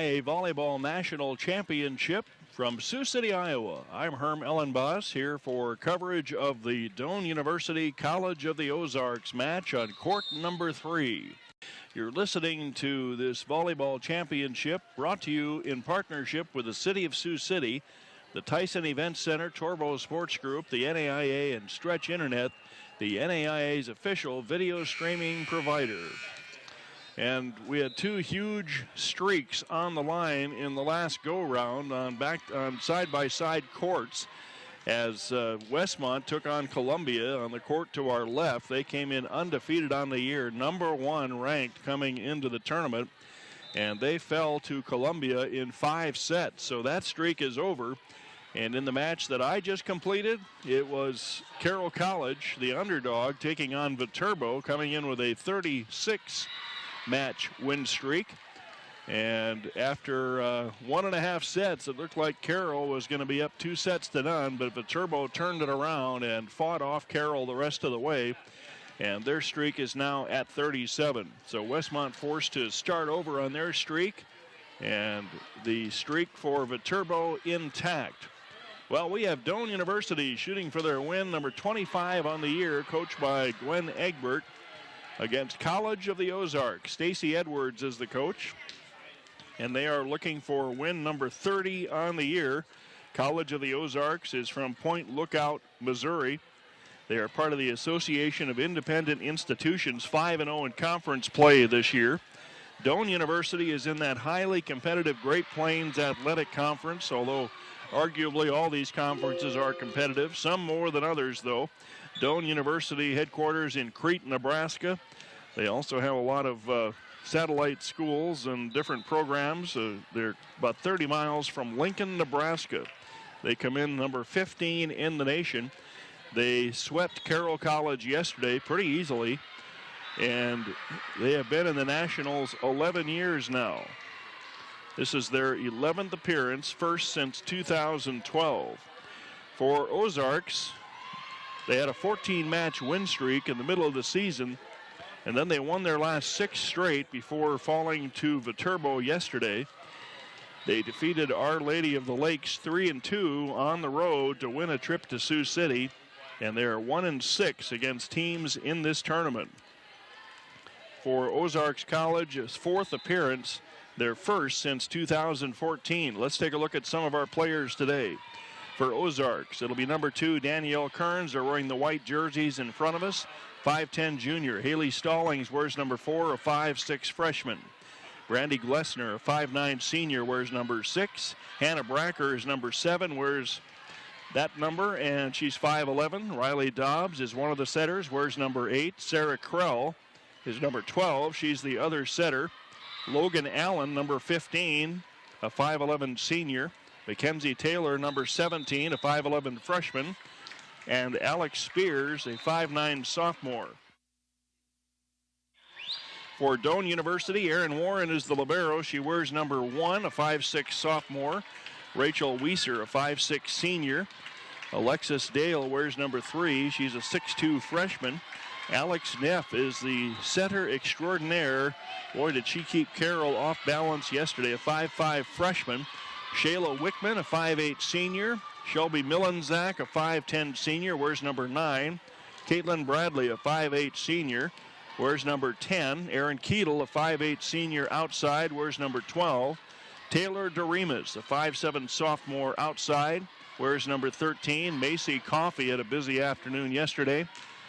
A volleyball national championship from Sioux City, Iowa. I'm Herm Ellenboss here for coverage of the Doane University College of the Ozarks match on court number 3. You're listening to this volleyball championship brought to you in partnership with the City of Sioux City, the Tyson Event Center, Torvo Sports Group, the NAIA, and Stretch Internet, the NAIA's official video streaming provider. And we had two huge streaks on the line in the last go-round on side-by-side courts as Westmont took on Columbia on the court to our left. They came in undefeated on the year, number 1 ranked coming into the tournament, and they fell to Columbia in 5 sets. So that streak is over. And in the match that I just completed, it was Carroll College, the underdog, taking on Viterbo, coming in with a 36 match win streak. And after 1.5 sets, it looked like Carroll was going to be up 2 sets to none, but Viterbo turned it around and fought off Carroll the rest of the way, and their streak is now at 37. So Westmont forced to start over on their streak, and the streak for Viterbo intact. Well, we have Doane University shooting for their win, number 25 on the year, coached by Gwen Egbert, against College of the Ozarks. Stacy Edwards is the coach, and they are looking for win number 30 on the year. College of the Ozarks is from Point Lookout, Missouri. They are part of the Association of Independent Institutions, 5-0 in conference play this year. Doane University is in that highly competitive Great Plains Athletic Conference, although arguably all these conferences are competitive, some more than others though. Doane University headquarters in Crete, Nebraska. They also have a lot of satellite schools and different programs. They're about 30 miles from Lincoln, Nebraska. They come in number 15 in the nation. They swept Carroll College yesterday pretty easily, and they have been in the Nationals 11 years now. This is their 11th appearance, first since 2012. For Ozarks, they had a 14-match win streak in the middle of the season, and then they won their last 6 straight before falling to Viterbo yesterday. They defeated Our Lady of the Lakes 3-2 on the road to win a trip to Sioux City, and they are 1-6 against teams in this tournament. For Ozarks College's 4th appearance, their first since 2014. Let's take a look at some of our players today. For Ozarks, it'll be number 2, Danielle Kearns. They're wearing the white jerseys in front of us. 5'10" junior. Haley Stallings wears number 4, a 5'6" freshman. Brandy Glessner, a 5'9" senior, wears number 6. Hannah Bracker is number 7, wears that number, and she's 5'11". Riley Dobbs is one of the setters, wears number 8. Sarah Krell is number 12. She's the other setter. Logan Allen, number 15, a 5'11" senior. Mackenzie Taylor, number 17, a 5'11" freshman. And Alex Spears, a 5'9" sophomore. For Doane University, Erin Warren is the libero. She wears number 1, a 5'6" sophomore. Rachel Weiser, a 5'6" senior. Alexis Dale wears number 3. She's a 6'2" freshman. Alex Neff is the setter extraordinaire. Boy, did she keep Carroll off balance yesterday, a 5'5" freshman. Shayla Wickman, a 5'8" senior. Shelby Millenzak, a 5'10" senior, wears number 9. Caitlin Bradley, a 5'8" senior, wears number 10. Aaron Keetle, a 5'8" senior outside, wears number 12. Taylor Doremus, a 5'7" sophomore outside, wears number 13. Macy Coffey had a busy afternoon yesterday,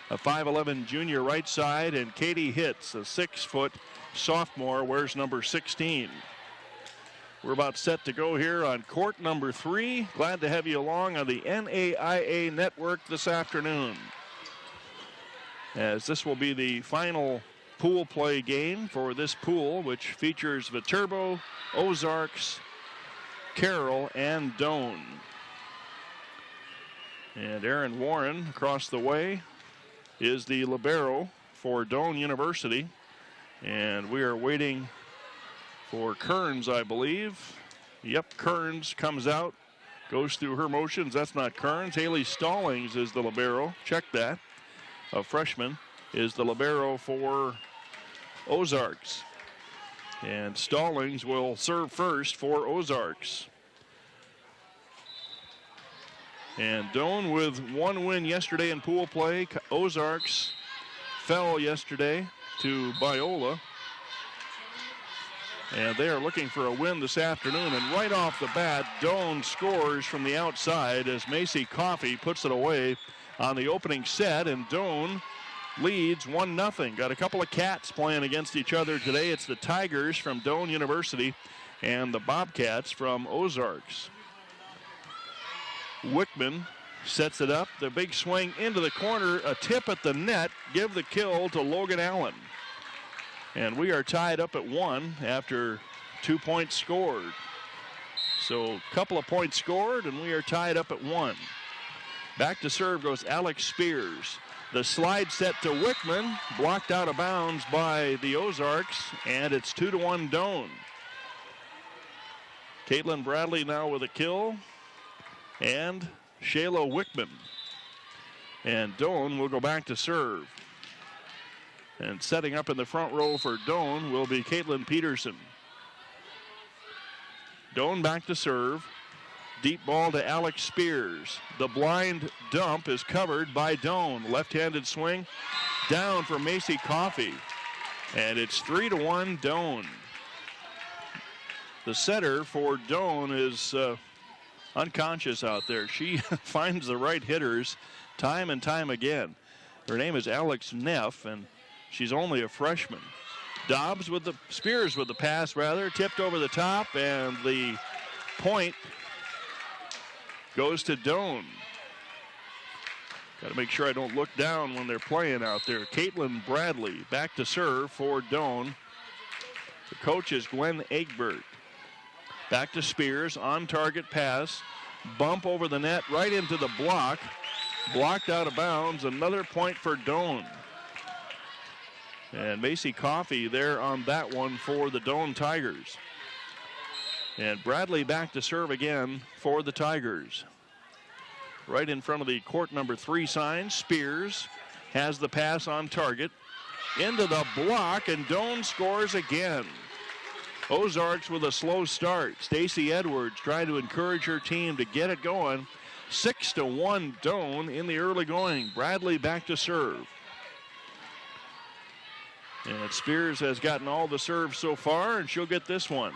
a 5'11" junior right side, and Katie Hitz, a 6-foot sophomore, wears number 16. We're about set to go here on court number 3. Glad to have you along on the NAIA network this afternoon, as this will be the final pool play game for this pool, which features Viterbo, Ozarks, Carroll, and Doane. And Erin Warren across the way is the libero for Doane University. And we are waiting for Kearns, I believe. Yep, Kearns comes out, goes through her motions. That's not Kearns. Haley Stallings is the libero. Check that. A freshman is the libero for Ozarks. And Stallings will serve first for Ozarks. And Doane with one win yesterday in pool play. Ozarks fell yesterday to Biola. And they are looking for a win this afternoon. And right off the bat, Doane scores from the outside as Macy Coffey puts it away on the opening set. And Doane leads 1-0. Got a couple of Cats playing against each other today. It's the Tigers from Doane University and the Bobcats from Ozarks. Wickman sets it up. The big swing into the corner. A tip at the net. Give the kill to Logan Allen. And we are tied up at 1 after 2 points scored. So a couple of points scored, and we are tied up at 1. Back to serve goes Alex Spears. The slide set to Wickman, blocked out of bounds by the Ozarks, and it's 2-1 Doane. Caitlin Bradley now with a kill, and Shayla Wickman. And Doane will go back to serve. And setting up in the front row for Doane will be Caitlin Peterson. Doane back to serve. Deep ball to Alex Spears. The blind dump is covered by Doane. Left-handed swing down for Macy Coffey. And it's 3-1 Doane. The setter for Doane is unconscious out there. She finds the right hitters time and time again. Her name is Alex Neff, and she's only a freshman. Spears with the pass, tipped over the top, and the point goes to Doane. Got to make sure I don't look down when they're playing out there. Caitlin Bradley back to serve for Doane. The coach is Gwen Egbert. Back to Spears, on target pass. Bump over the net, right into the block. Blocked out of bounds, another point for Doane. And Macy Coffey there on that one for the Doane Tigers. And Bradley back to serve again for the Tigers. Right in front of the court number 3 sign, Spears has the pass on target. Into the block, and Doane scores again. Ozarks with a slow start. Stacy Edwards trying to encourage her team to get it going. 6-1 Doane in the early going. Bradley back to serve. And Spears has gotten all the serves so far, and she'll get this one.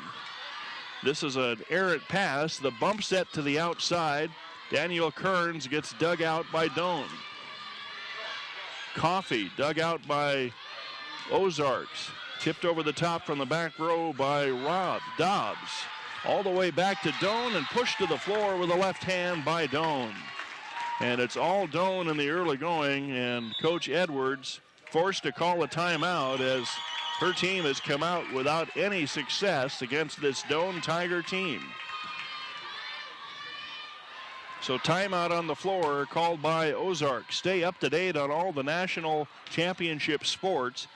This is an errant pass. The bump set to the outside. Danielle Kearns gets dug out by Doane. Coffey dug out by Ozarks. Tipped over the top from the back row by Rob Dobbs. All the way back to Doane and pushed to the floor with a left hand by Doane. And it's all Doane in the early going, and Coach Edwards forced to call a timeout as her team has come out without any success against this Doane Tiger team. So timeout on the floor called by Ozark. Stay up to date on all the national championship sports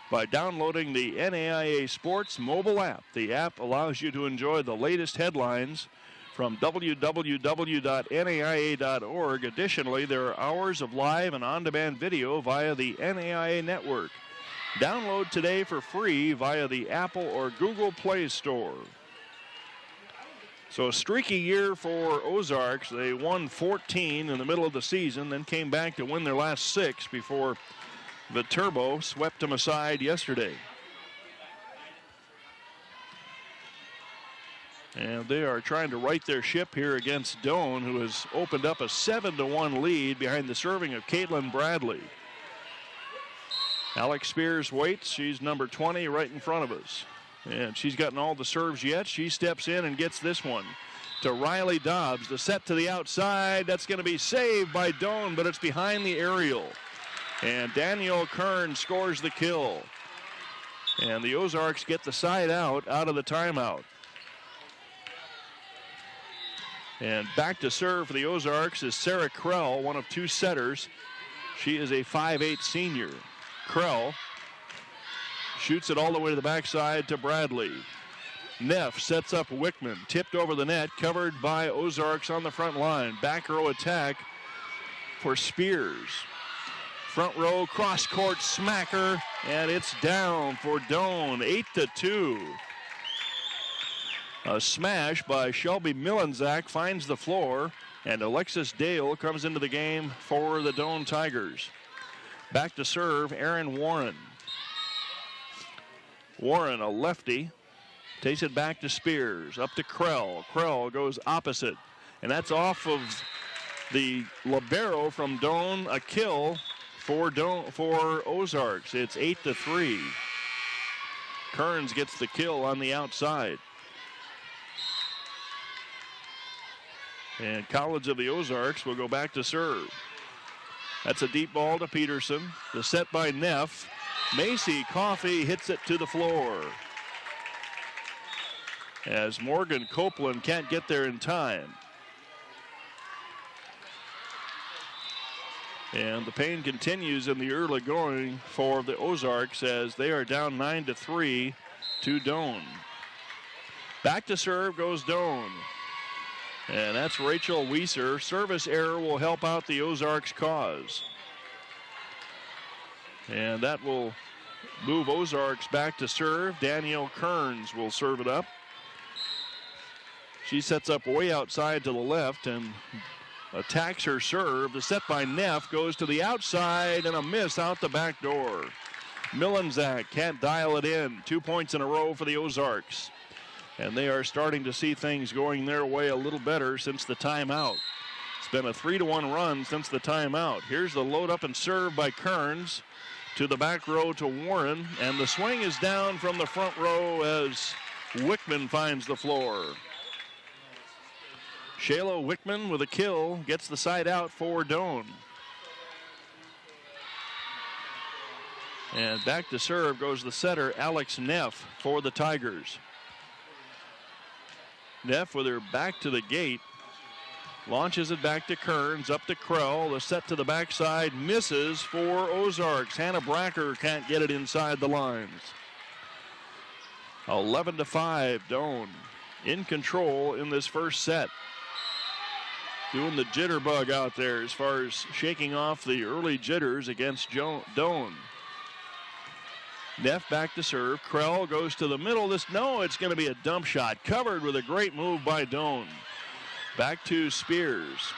by downloading the NAIA Sports mobile app. The app allows you to enjoy the latest headlines from www.naia.org. Additionally, there are hours of live and on-demand video via the NAIA network. Download today for free via the Apple or Google Play Store. So a streaky year for Ozarks. They won 14 in the middle of the season, then came back to win their last 6 before the Turbo swept them aside yesterday. And they are trying to right their ship here against Doane, who has opened up a 7-1 lead behind the serving of Caitlin Bradley. Alex Spears waits. She's number 20 right in front of us. And she's gotten all the serves yet. She steps in and gets this one to Riley Dobbs. The set to the outside. That's going to be saved by Doane, but it's behind the aerial. And Danielle Kern scores the kill. And the Ozarks get the side out of the timeout. And back to serve for the Ozarks is Sarah Krell, one of 2 setters. She is a 5'8" senior. Krell shoots it all the way to the backside to Bradley. Neff sets up Wickman, tipped over the net, covered by Ozarks on the front line. Back row attack for Spears. Front row, cross-court smacker, and it's down for Doane, 8-2. A smash by Shelby Millenczak finds the floor, and Alexis Dale comes into the game for the Doane Tigers. Back to serve, Aaron Warren. Warren, a lefty, takes it back to Spears, up to Krell. Krell goes opposite, and that's off of the libero from Doane, a kill for Ozarks. It's 8-3. Kearns gets the kill on the outside. And College of the Ozarks will go back to serve. That's a deep ball to Peterson. The set by Neff. Macy Coffey hits it to the floor, as Morgan Copeland can't get there in time. And the pain continues in the early going for the Ozarks as they are down 9-3 to Doane. Back to serve goes Doane. And that's Rachel Weiser. Service error will help out the Ozarks cause. And that will move Ozarks back to serve. Danielle Kearns will serve it up. She sets up way outside to the left and attacks her serve. The set by Neff goes to the outside and a miss out the back door. Millenczak can't dial it in. 2 points in a row for the Ozarks. And they are starting to see things going their way a little better since the timeout. It's been a 3-1 run since the timeout. Here's the load up and serve by Kearns to the back row to Warren. And the swing is down from the front row as Wickman finds the floor. Shayla Wickman with a kill gets the side out for Doane. And back to serve goes the setter, Alex Neff, for the Tigers. Neff with her back to the gate. Launches it back to Kearns, up to Krell. The set to the backside misses for Ozarks. Hannah Bracker can't get it inside the lines. 11-5, Doane in control in this first set. Doing the jitterbug out there as far as shaking off the early jitters against Doane. Neff back to serve. Krell goes to the middle. It's going to be a dump shot. Covered with a great move by Doane. Back to Spears.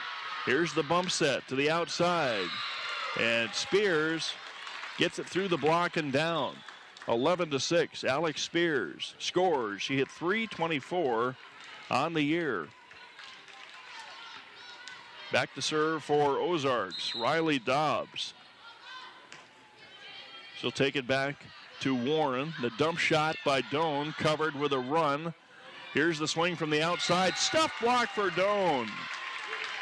Here's the bump set to the outside. And Spears gets it through the block and down. 11-6. Alex Spears scores. She hit .324 on the year. Back to serve for Ozarks. Riley Dobbs. She'll take it back to Warren. The dump shot by Doane, covered with a run. Here's the swing from the outside. Stuff block for Doane.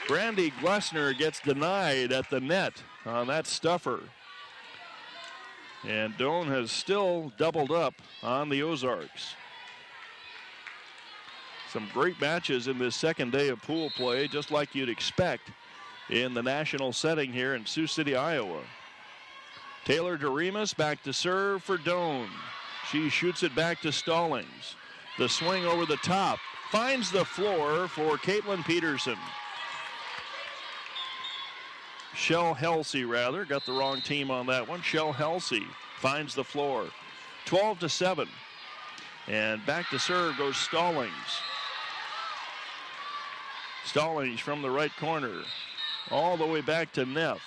Brandy Glessner gets denied at the net on that stuffer. And Doane has still doubled up on the Ozarks. Some great matches in this second day of pool play, just like you'd expect in the national setting here in Sioux City, Iowa. Taylor Doremus back to serve for Doane. She shoots it back to Stallings. The swing over the top finds the floor for Caitlin Peterson. Shell Helsey, rather. Got the wrong team on that one. Shell Helsey finds the floor. 12-7. And back to serve goes Stallings. Stallings from the right corner. All the way back to Neff.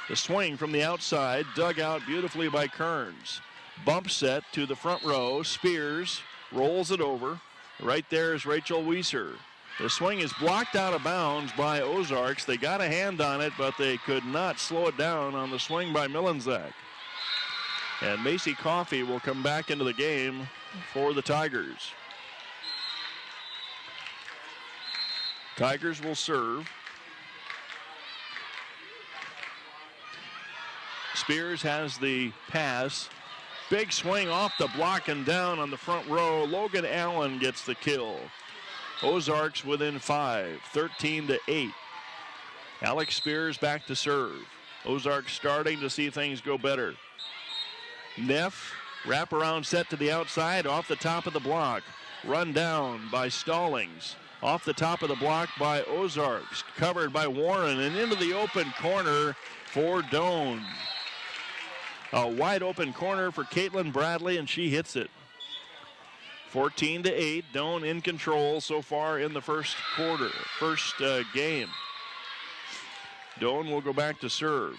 The swing from the outside, dug out beautifully by Kearns. Bump set to the front row. Spears rolls it over. Right there is Rachel Weiser. The swing is blocked out of bounds by Ozarks. They got a hand on it, but they could not slow it down on the swing by Millenczak. And Macy Coffey will come back into the game for the Tigers. Tigers will serve. Spears has the pass. Big swing off the block and down on the front row. Logan Allen gets the kill. Ozarks within 5, 13-8. Alex Spears back to serve. Ozarks starting to see things go better. Neff, wraparound set to the outside, off the top of the block. Run down by Stallings. Off the top of the block by Ozarks. Covered by Warren and into the open corner for Doane. A wide open corner for Caitlin Bradley, and she hits it. 14-8, Doane in control so far in the first game. Doane will go back to serve.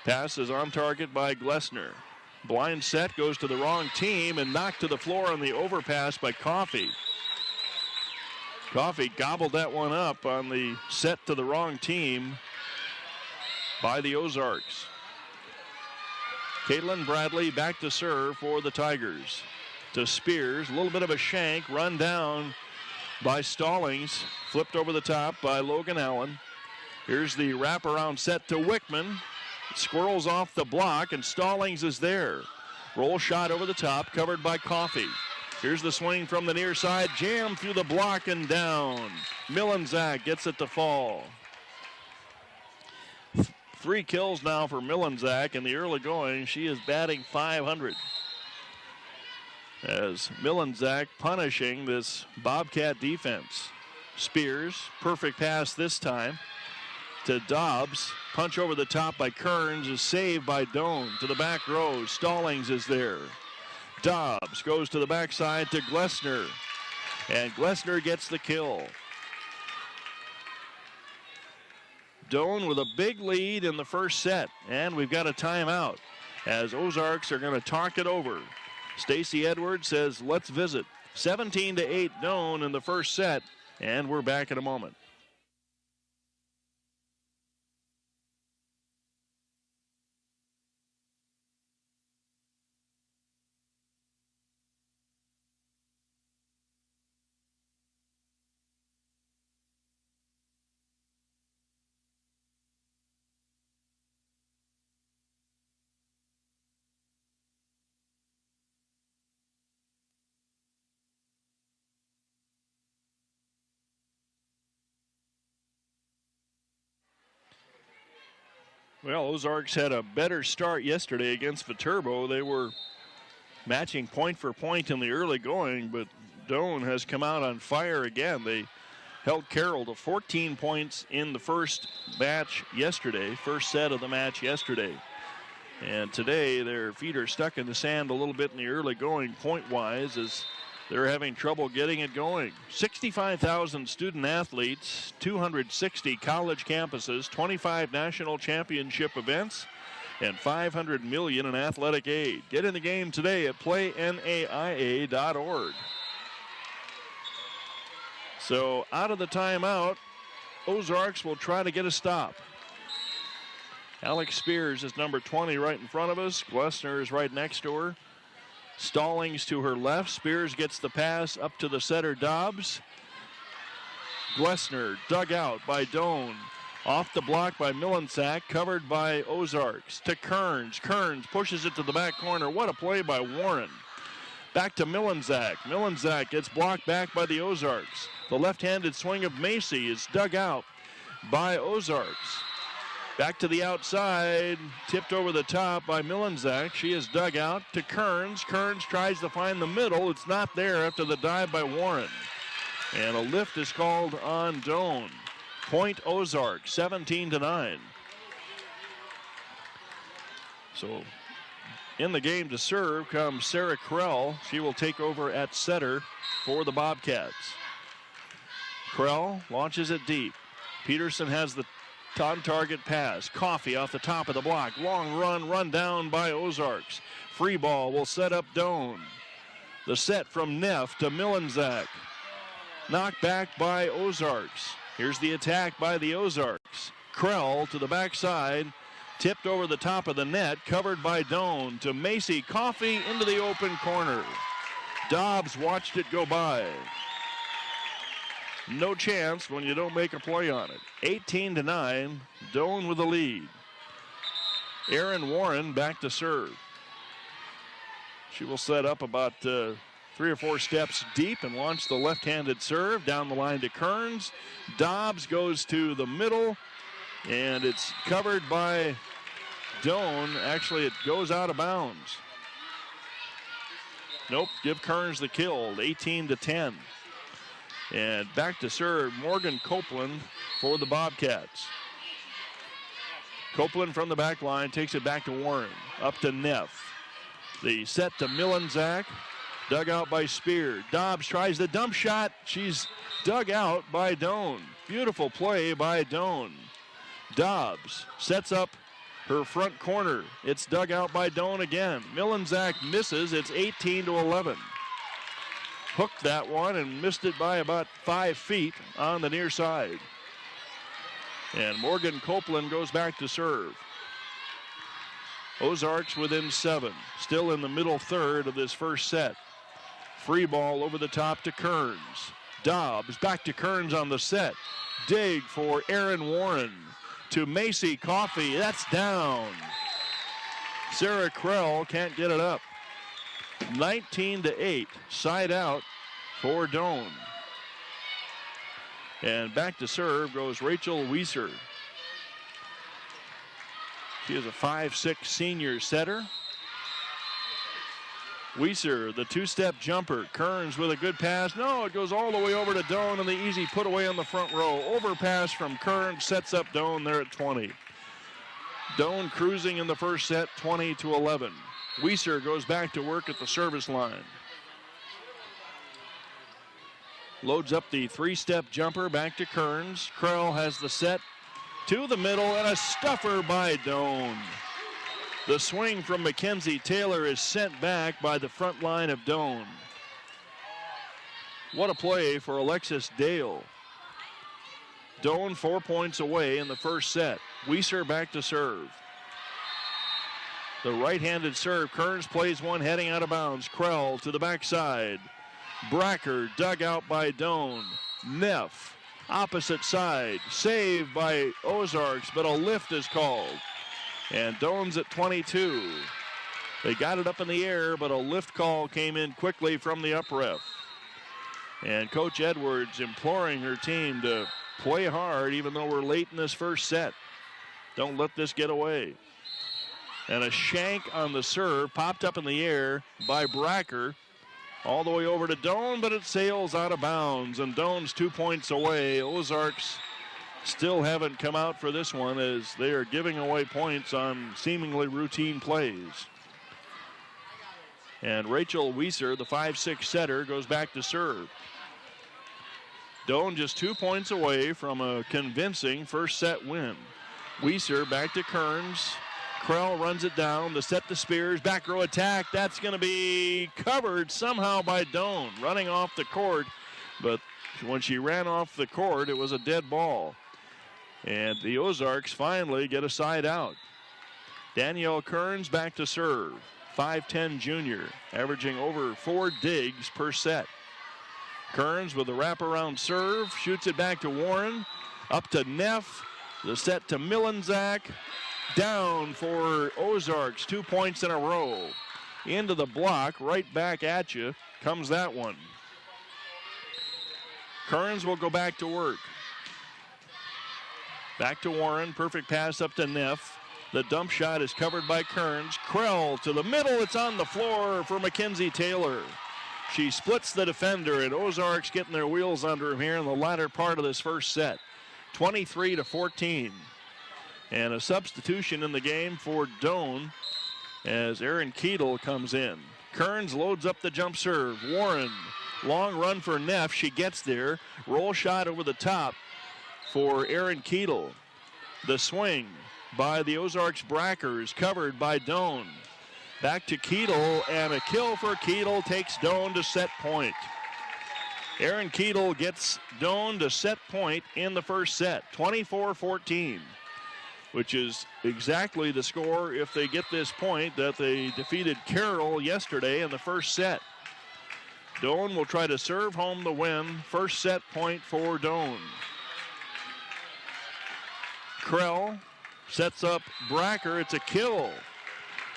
Pass is on target by Glessner. Blind set goes to the wrong team and knocked to the floor on the overpass by Coffey. Coffey gobbled that one up on the set to the wrong team by the Ozarks. Caitlin Bradley back to serve for the Tigers. To Spears, a little bit of a shank, run down by Stallings, flipped over the top by Logan Allen. Here's the wraparound set to Wickman. Squirrels off the block, and Stallings is there. Roll shot over the top, covered by Coffey. Here's the swing from the near side, jammed through the block and down. Millensack gets it to fall. 3 kills now for Millensack in the early going. She is batting .500. As Millensack punishing this Bobcat defense. Spears, perfect pass this time to Dobbs. Punch over the top by Kearns is saved by Doane. To the back row, Stallings is there. Dobbs goes to the backside to Glessner, and Glessner gets the kill. Doane with a big lead in the first set, and we've got a timeout as Ozarks are going to talk it over. Stacy Edwards says, let's visit. 17-8 Doane in the first set, and we're back in a moment. Well, Ozarks had a better start yesterday against Viterbo. They were matching point for point in the early going, but Doane has come out on fire again. They held Carroll to 14 points in the first match yesterday, first set of the match yesterday. And today their feet are stuck in the sand a little bit in the early going point-wise as they're having trouble getting it going. 65,000 student athletes, 260 college campuses, 25 national championship events, and $500 million in athletic aid. Get in the game today at playnaia.org. So out of the timeout, Ozarks will try to get a stop. Alex Spears is number 20 right in front of us. Glessner is right next to her. Stallings to her left. Spears gets the pass up to the setter Dobbs. Glessner dug out by Doane. Off the block by Millensack, covered by Ozarks. To Kearns. Kearns pushes it to the back corner. What a play by Warren. Back to Millensack. Millensack gets blocked back by the Ozarks. The left-handed swing of Macy is dug out by Ozarks. Back to the outside, tipped over the top by Millensack. She is dug out to Kearns. Kearns tries to find the middle. It's not there after the dive by Warren. And a lift is called on Doane. Point Ozark, 17-9. So in the game to serve comes Sarah Krell. She will take over at setter for the Bobcats. Krell launches it deep. Peterson has the on-target pass. Coffey off the top of the block. Long run down by Ozarks. Free ball will set up Doane. The set from Neff to Millensack. Knocked back by Ozarks. Here's the attack by the Ozarks. Krell to the backside. Tipped over the top of the net. Covered by Doane to Macy. Coffey into the open corner. Dobbs watched it go by. No chance when you don't make a play on it. 18-9, Doane with the lead. Erin Warren back to serve. She will set up about 3 or 4 steps deep and launch the left-handed serve down the line to Kearns. Dobbs goes to the middle, and it's covered by Doane. Actually, it goes out of bounds. Nope, give Kearns the kill, 18-10. And back to serve, Morgan Copeland for the Bobcats. Copeland from the back line takes it back to Warren. Up to Neff. The set to Millensack. Dug out by Spear. Dobbs tries the dump shot. She's dug out by Doane. Beautiful play by Doane. Dobbs sets up her front corner. It's dug out by Doane again. Millensack misses. It's 18-11. Hooked that one and missed it by about 5 feet on the near side. And Morgan Copeland goes back to serve. Ozarks within 7. Still in the middle third of this first set. Free ball over the top to Kearns. Dobbs back to Kearns on the set. Dig for Aaron Warren. To Macy Coffey. That's down. Sarah Krell can't get it up. 19-8. Side out for Doane. And back to serve goes Rachel Weiser. She is a 5'6" senior setter. Weiser, the two-step jumper. Kearns with a good pass. No, it goes all the way over to Doane, and the easy put away on the front row. Overpass from Kearns sets up Doane there at 20. Doane cruising in the first set, 20-11. Weiser goes back to work at the service line. Loads up the three-step jumper back to Kearns. Krell has the set to the middle, and a stuffer by Doane. The swing from Mackenzie Taylor is sent back by the front line of Doane. What a play for Alexis Dale. Doane 4 points away in the first set. Weiser back to serve. The right-handed serve. Kearns plays one heading out of bounds. Krell to the backside. Bracker dug out by Doane. Neff opposite side. Saved by Ozarks, but a lift is called. And Doane's at 22. They got it up in the air, but a lift call came in quickly from the up ref. And Coach Edwards imploring her team to play hard even though we're late in this first set. Don't let this get away. And a shank on the serve popped up in the air by Bracker. All the way over to Doane, but it sails out of bounds. And Doane's 2 points away. Ozarks still haven't come out for this one as they are giving away points on seemingly routine plays. And Rachel Weiser, the 5'6" setter, goes back to serve. Doane just 2 points away from a convincing first set win. Weiser back to Kearns. Krell runs it down. The set to Spears. Back row attack. That's going to be covered somehow by Doane. Running off the court. But when she ran off the court, it was a dead ball. And the Ozarks finally get a side out. Danielle Kearns back to serve. 5'10" junior. Averaging over 4 digs per set. Kearns with a wraparound serve. Shoots it back to Warren. Up to Neff. The set to Millensack. Down for Ozarks, 2 points in a row. Into the block, right back at you comes that one. Kearns will go back to work. Back to Warren, perfect pass up to Neff. The dump shot is covered by Kearns. Krell to the middle, it's on the floor for Mackenzie Taylor. She splits the defender, and Ozarks getting their wheels under him here in the latter part of this first set. 23-14. And a substitution in the game for Doane as Erin Keetle comes in. Kearns loads up the jump serve. Warren, long run for Neff. She gets there. Roll shot over the top for Erin Keetle. The swing by the Ozarks Brackers covered by Doane. Back to Keetle, and a kill for Keetle takes Doane to set point. Erin Keetle gets Doane to set point in the first set, 24-14. Which is exactly the score, if they get this point, that they defeated Carroll yesterday in the first set. Doane will try to serve home the win. First set point for Doane. Krell sets up Bracker. It's a kill.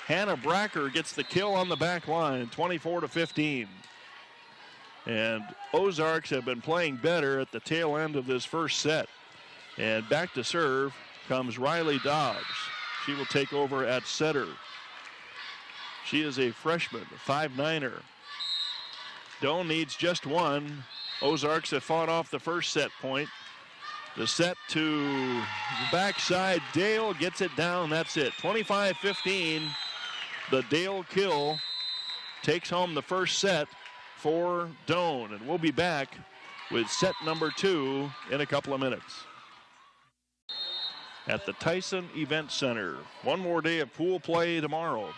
Hannah Bracker gets the kill on the back line, 24-15. And Ozarks have been playing better at the tail end of this first set. And back to serve comes Riley Dobbs. She will take over at setter. She is a freshman, a 5'9"er. Doane needs just one. Ozarks have fought off the first set point. The set to the backside. Dale gets it down. That's it. 25-15. The Dale kill takes home the first set for Doane. And we'll be back with set number 2 in a couple of minutes. At the Tyson Event Center. One more day of pool play tomorrow.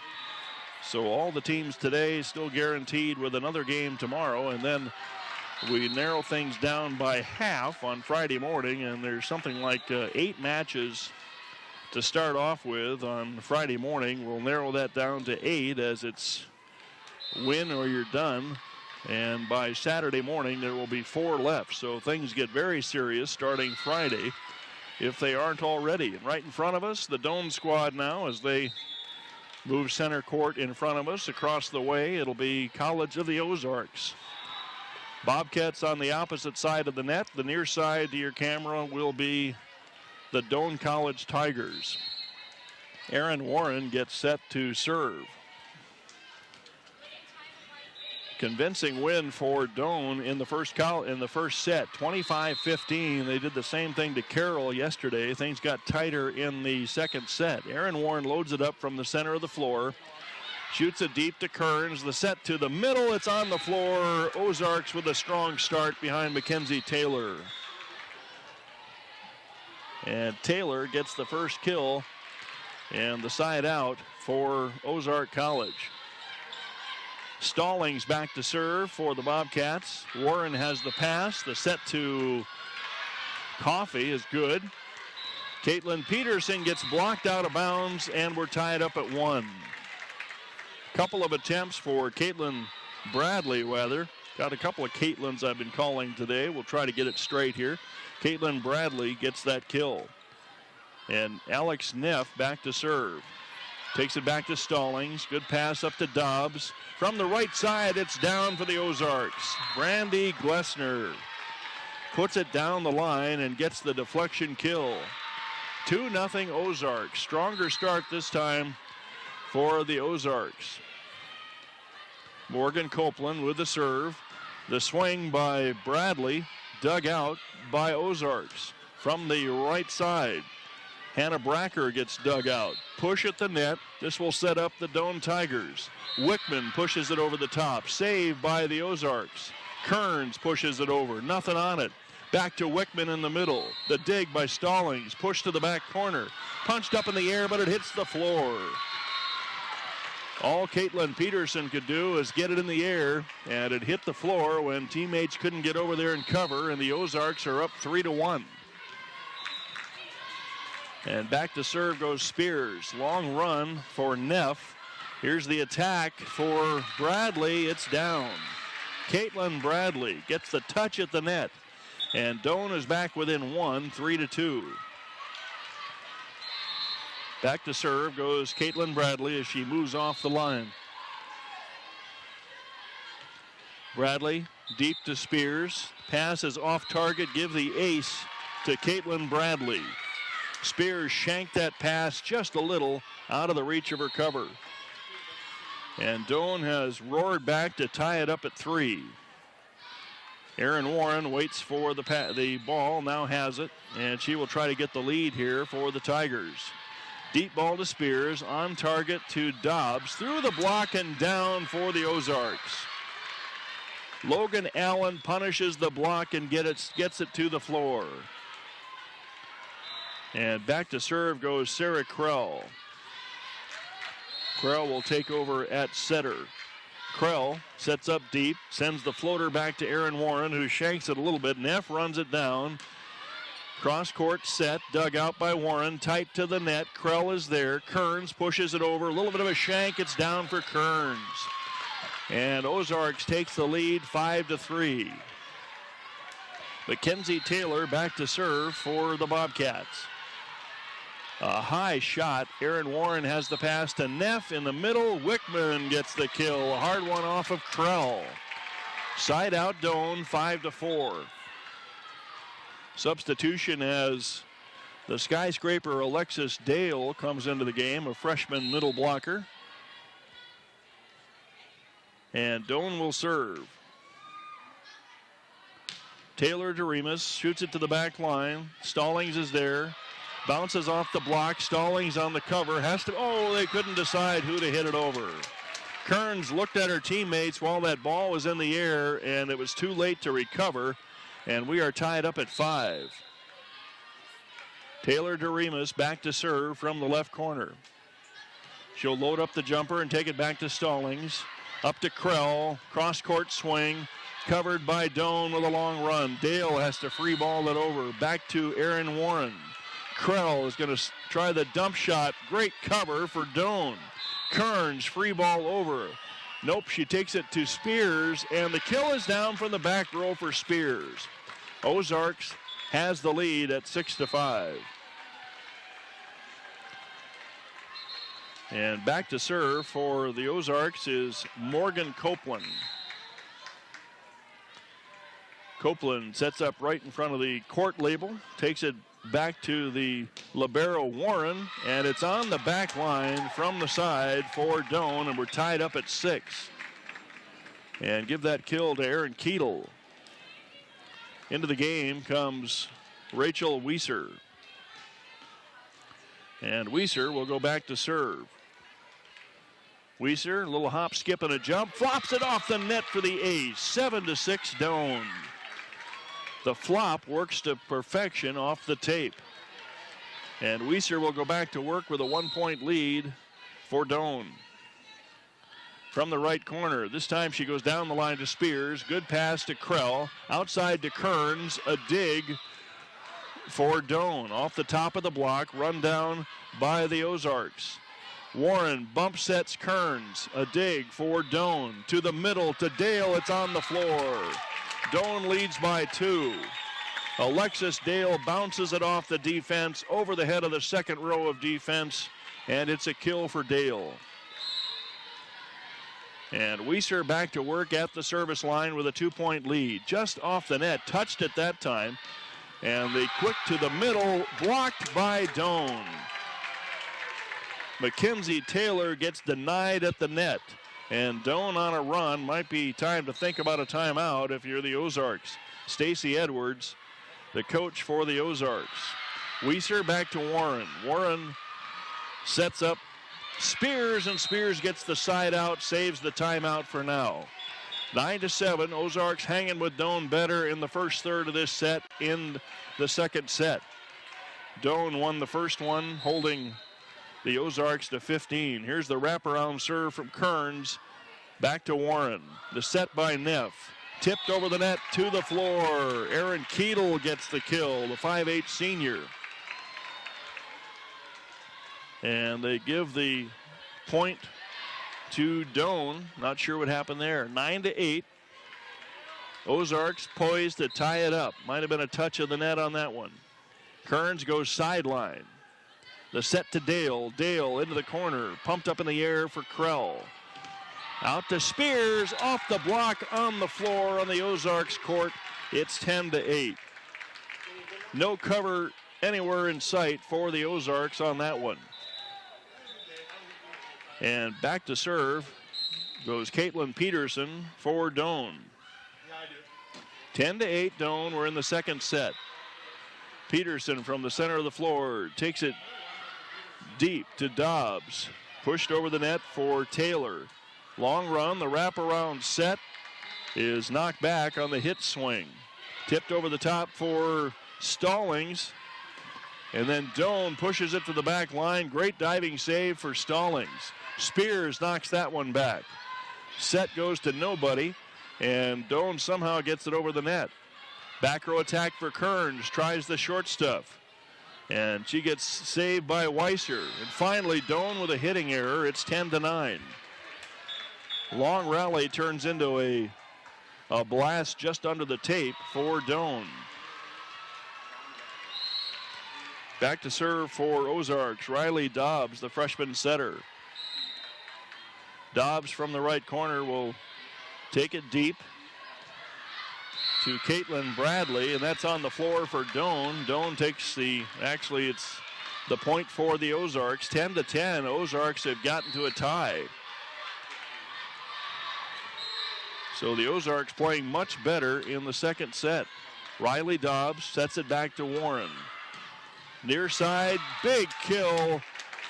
So all the teams today still guaranteed with another game tomorrow. And then we narrow things down by half on Friday morning. And there's something like 8 matches to start off with on Friday morning. We'll narrow that down to 8 as it's win or you're done. And by Saturday morning, there will be 4 left. So things get very serious starting Friday, if they aren't already. And right in front of us, the Doane squad now as they move center court in front of us. Across the way, it'll be College of the Ozarks. Bobcats on the opposite side of the net. The near side to your camera will be the Doane College Tigers. Aaron Warren gets set to serve. Convincing win for Doane in the first set, 25-15. They did the same thing to Carroll yesterday. Things got tighter in the second set. Aaron Warren loads it up from the center of the floor. Shoots it deep to Kearns. The set to the middle. It's on the floor. Ozarks with a strong start behind Mackenzie Taylor. And Taylor gets the first kill and the side out for Ozark College. Stallings back to serve for the Bobcats. Warren has the pass. The set to Coffey is good. Caitlin Peterson gets blocked out of bounds, and we're tied up at 1. Couple of attempts for Caitlin Bradley, rather. Got a couple of Caitlins I've been calling today. We'll try to get it straight here. Caitlin Bradley gets that kill. And Alex Neff back to serve. Takes it back to Stallings. Good pass up to Dobbs. From the right side, it's down for the Ozarks. Brandy Glessner puts it down the line and gets the deflection kill. 2-0 Ozarks. Stronger start this time for the Ozarks. Morgan Copeland with the serve. The swing by Bradley, dug out by Ozarks. From the right side, Hannah Bracker gets dug out. Push at the net. This will set up the Doane Tigers. Wickman pushes it over the top. Saved by the Ozarks. Kearns pushes it over. Nothing on it. Back to Wickman in the middle. The dig by Stallings. Push to the back corner. Punched up in the air, but it hits the floor. All Caitlin Peterson could do is get it in the air, and it hit the floor when teammates couldn't get over there and cover, and the Ozarks are up 3-1. And back to serve goes Spears. Long run for Neff. Here's the attack for Bradley. It's down. Caitlin Bradley gets the touch at the net. And Doane is back within 1, 3-2. Back to serve goes Caitlin Bradley as she moves off the line. Bradley deep to Spears. Pass is off target. Give the ace to Caitlin Bradley. Spears shanked that pass just a little out of the reach of her cover. And Doane has roared back to tie it up at 3. Erin Warren waits for the ball, now has it, and she will try to get the lead here for the Tigers. Deep ball to Spears, on target to Dobbs, through the block and down for the Ozarks. Logan Allen punishes the block and gets it to the floor. And back to serve goes Sarah Krell. Krell will take over at setter. Krell sets up deep, sends the floater back to Erin Warren, who shanks it a little bit. Neff runs it down. Cross court set, dug out by Warren, tight to the net. Krell is there. Kearns pushes it over. A little bit of a shank. It's down for Kearns. And Ozarks takes the lead 5-3. Mackenzie Taylor back to serve for the Bobcats. A high shot. Erin Warren has the pass to Neff in the middle. Wickman gets the kill. A hard one off of Krell. Side out Doane, 5-4. Substitution as the skyscraper Alexis Dale comes into the game, a freshman middle blocker. And Doane will serve. Taylor to Remus, shoots it to the back line. Stallings is there. Bounces off the block. Stallings on the cover. They couldn't decide who to hit it over. Kearns looked at her teammates while that ball was in the air, and it was too late to recover, and we are tied up at 5. Taylor to Remus, back to serve from the left corner. She'll load up the jumper and take it back to Stallings. Up to Krell, cross-court swing, covered by Doane with a long run. Dale has to free ball it over. Back to Aaron Warren. Krell is going to try the dump shot. Great cover for Doane. Kearns, free ball over. Nope, she takes it to Spears, and the kill is down from the back row for Spears. Ozarks has the lead at 6-5. And back to serve for the Ozarks is Morgan Copeland. Copeland sets up right in front of the court label, takes it back to the libero Warren, and it's on the back line from the side for Doane, and we're tied up at 6. And give that kill to Aaron Keetle. Into the game comes Rachel Weiser. And Weiser will go back to serve. Weiser, a little hop, skip, and a jump. Flops it off the net for the ace. 7-6 Doane. The flop works to perfection off the tape. And Weiser will go back to work with a 1-point lead for Doane. From the right corner, this time she goes down the line to Spears. Good pass to Krell. Outside to Kearns. A dig for Doane. Off the top of the block, run down by the Ozarks. Warren bump sets Kearns. A dig for Doane. To the middle to Dale. It's on the floor. Doane leads by 2. Alexis Dale bounces it off the defense over the head of the second row of defense, and it's a kill for Dale. And Weiser back to work at the service line with a 2-point lead. Just off the net, touched it that time. And the quick to the middle, blocked by Doane. Mackenzie Taylor gets denied at the net. And Doane on a run. Might be time to think about a timeout if you're the Ozarks. Stacy Edwards, the coach for the Ozarks. Weiser back to Warren. Warren sets up Spears, and Spears gets the side out, saves the timeout for now. 9-7, Ozarks hanging with Doane better in the first third of this set in the second set. Doane won the first one, holding the Ozarks to 15. Here's the wraparound serve from Kearns. Back to Warren. The set by Neff. Tipped over the net to the floor. Aaron Keetle gets the kill, the 5'8" senior. And they give the point to Doane. Not sure what happened there. 9-8. Ozarks poised to tie it up. Might have been a touch of the net on that one. Kearns goes sideline. The set to Dale. Dale into the corner. Pumped up in the air for Krell. Out to Spears. Off the block on the floor on the Ozarks court. It's 10-8. No cover anywhere in sight for the Ozarks on that one. And back to serve goes Caitlin Peterson for Doane. 10-8 Doane. We're in the second set. Peterson from the center of the floor takes it deep to Dobbs. Pushed over the net for Taylor. Long run, the wraparound set is knocked back on the hit swing. Tipped over the top for Stallings. And then Doane pushes it to the back line. Great diving save for Stallings. Spears knocks that one back. Set goes to nobody, and Doane somehow gets it over the net. Back row attack for Kearns. Tries the short stuff. And she gets saved by Weiser. And finally, Doane with a hitting error. It's 10-9. Long rally turns into a blast just under the tape for Doane. Back to serve for Ozarks. Riley Dobbs, the freshman setter. Dobbs from the right corner will take it deep to Caitlin Bradley, and that's on the floor for Doane. Doane takes it's the point for the Ozarks. 10-10. Ozarks have gotten to a tie. So the Ozarks playing much better in the second set. Riley Dobbs sets it back to Warren. Near side, big kill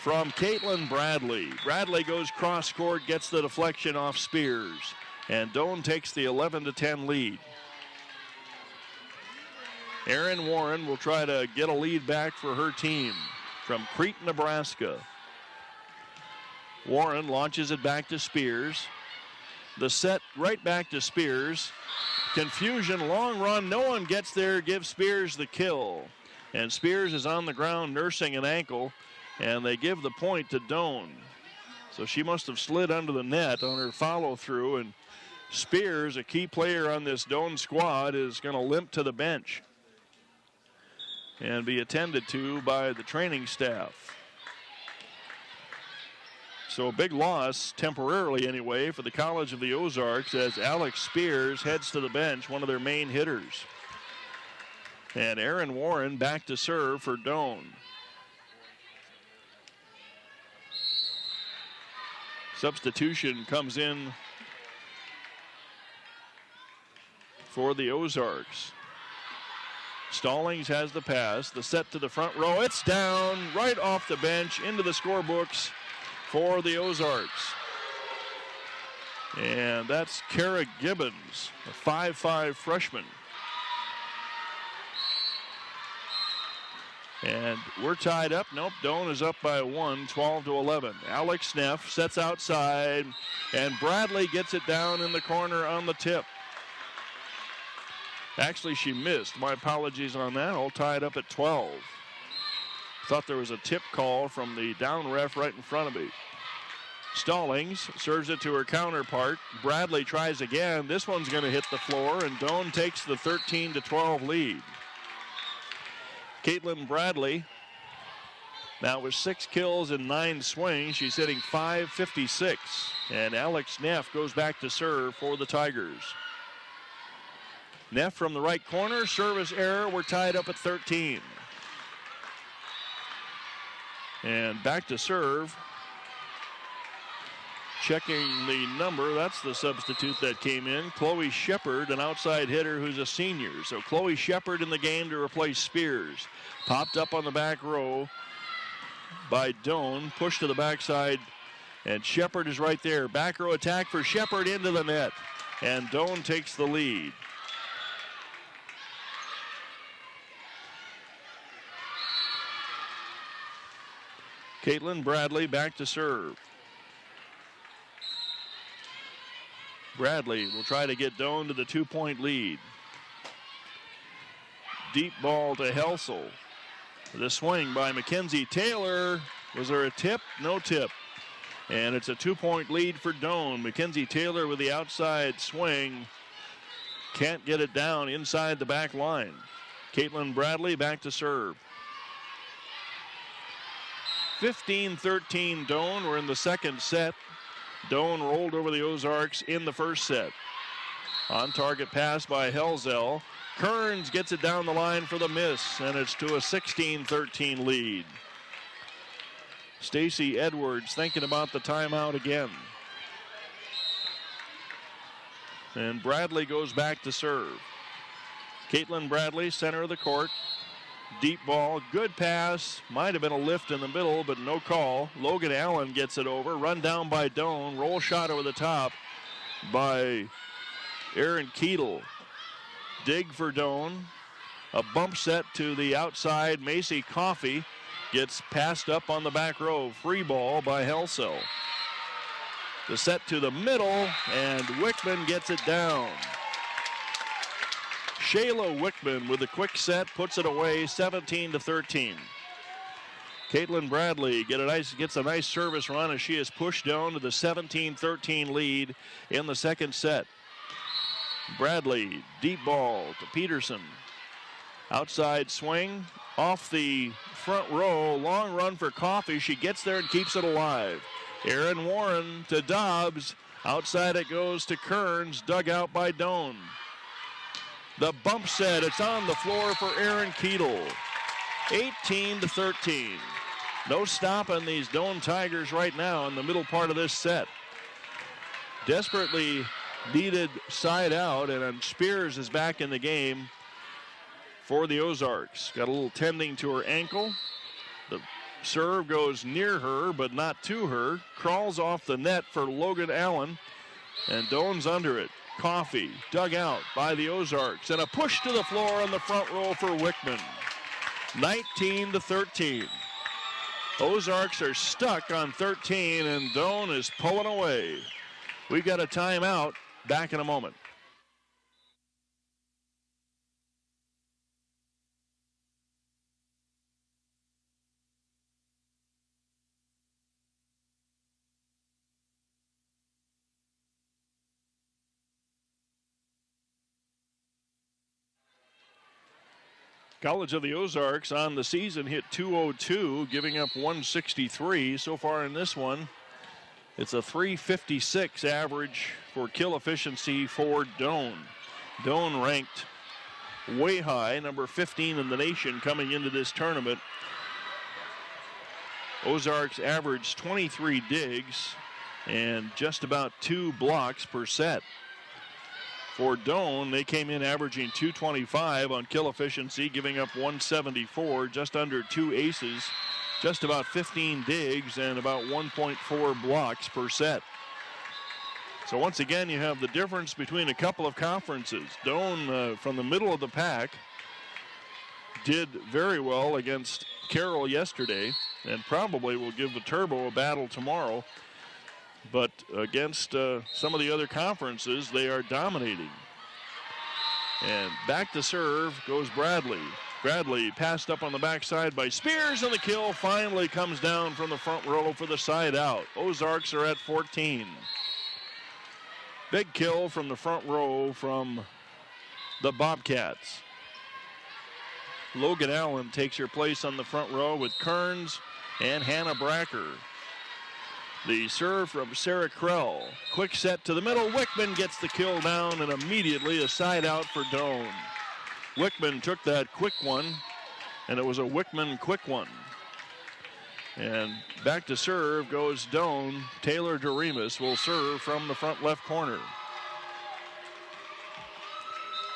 from Caitlin Bradley. Bradley goes cross court, gets the deflection off Spears. And Doane takes the 11-10 lead. Erin Warren will try to get a lead back for her team from Crete, Nebraska. Warren launches it back to Spears. The set right back to Spears. Confusion, long run, no one gets there, gives Spears the kill. And Spears is on the ground nursing an ankle, and they give the point to Doane. So she must have slid under the net on her follow through, and Spears, a key player on this Doane squad, is going to limp to the bench and be attended to by the training staff. So a big loss, temporarily anyway, for the College of the Ozarks as Alex Spears heads to the bench, one of their main hitters. And Erin Warren back to serve for Doane. Substitution comes in for the Ozarks. Stallings has the pass, the set to the front row. It's down right off the bench into the scorebooks for the Ozarks. And that's Kara Gibbons, a 5'5" freshman. And we're tied up. Nope, Doane is up by 1, 12-11. Alex Neff sets outside, and Bradley gets it down in the corner on the tip. Actually, she missed. My apologies on that. All tied up at 12. Thought there was a tip call from the down ref right in front of me. Stallings serves it to her counterpart. Bradley tries again. This one's going to hit the floor, and Doane takes the 13-12 lead. Caitlin Bradley, now with 6 kills and 9 swings, she's hitting .556. And Alex Neff goes back to serve for the Tigers. Neff from the right corner, service error. We're tied up at 13. And back to serve. Checking the number, that's the substitute that came in. Chloe Shepard, an outside hitter who's a senior. So Chloe Shepard in the game to replace Spears. Popped up on the back row by Doane, pushed to the backside, and Shepard is right there. Back row attack for Shepard into the net, and Doane takes the lead. Caitlin Bradley back to serve. Bradley will try to get Doane to the 2-point lead. Deep ball to Helsel. The swing by Mackenzie Taylor. Was there a tip? No tip. And it's a 2-point lead for Doane. Mackenzie Taylor with the outside swing. Can't get it down inside the back line. Caitlin Bradley back to serve. 15-13 Doane. We're in the second set. Doane rolled over the Ozarks in the first set. On target pass by Helsel. Kearns gets it down the line for the miss, and it's to a 16-13 lead. Stacy Edwards thinking about the timeout again. And Bradley goes back to serve. Caitlin Bradley, center of the court. Deep ball, good pass. Might have been a lift in the middle, but no call. Logan Allen gets it over. Run down by Doane. Roll shot over the top by Aaron Keetle. Dig for Doane. A bump set to the outside. Macy Coffey gets passed up on the back row. Free ball by Helsel. The set to the middle, and Wickman gets it down. Shayla Wickman with a quick set puts it away, 17-13. Caitlin Bradley gets a nice service run as she is pushed down to the 17-13 lead in the second set. Bradley, deep ball to Peterson. Outside swing, off the front row, long run for Coffey. She gets there and keeps it alive. Erin Warren to Dobbs. Outside it goes to Kearns, dug out by Doane. The bump set, it's on the floor for Aaron Keetle. 18-13. No stopping these Doane Tigers right now in the middle part of this set. Desperately needed side out, and Spears is back in the game for the Ozarks. Got a little tending to her ankle. The serve goes near her, but not to her. Crawls off the net for Logan Allen, and Doane's under it. Coffee dug out by the Ozarks, and a push to the floor on the front row for Wickman. 19-13. Ozarks are stuck on 13, and Doane is pulling away. We've got a timeout. Back in a moment. College of the Ozarks on the season hit .202, giving up 163. So far in this one, it's a .356 average for kill efficiency for Doane. Doane ranked way high, number 15 in the nation coming into this tournament. Ozarks averaged 23 digs and just about 2 blocks per set. For Doane, they came in averaging .225 on kill efficiency, giving up 174, just under 2 aces, just about 15 digs, and about 1.4 blocks per set. So once again, you have the difference between a couple of conferences. Doane, from the middle of the pack, did very well against Carroll yesterday, and probably will give the Turbo a battle tomorrow. But against some of the other conferences, they are dominating. And back to serve goes Bradley. Bradley passed up on the backside by Spears, and the kill finally comes down from the front row for the side out. Ozarks are at 14. Big kill from the front row from the Bobcats. Logan Allen takes her place on the front row with Kearns and Hannah Bracker. The serve from Sarah Krell. Quick set to the middle. Wickman gets the kill down, and immediately a side out for Doane. Wickman took that quick one, and it was a Wickman quick one. And back to serve goes Doane. Taylor Doremus will serve from the front left corner.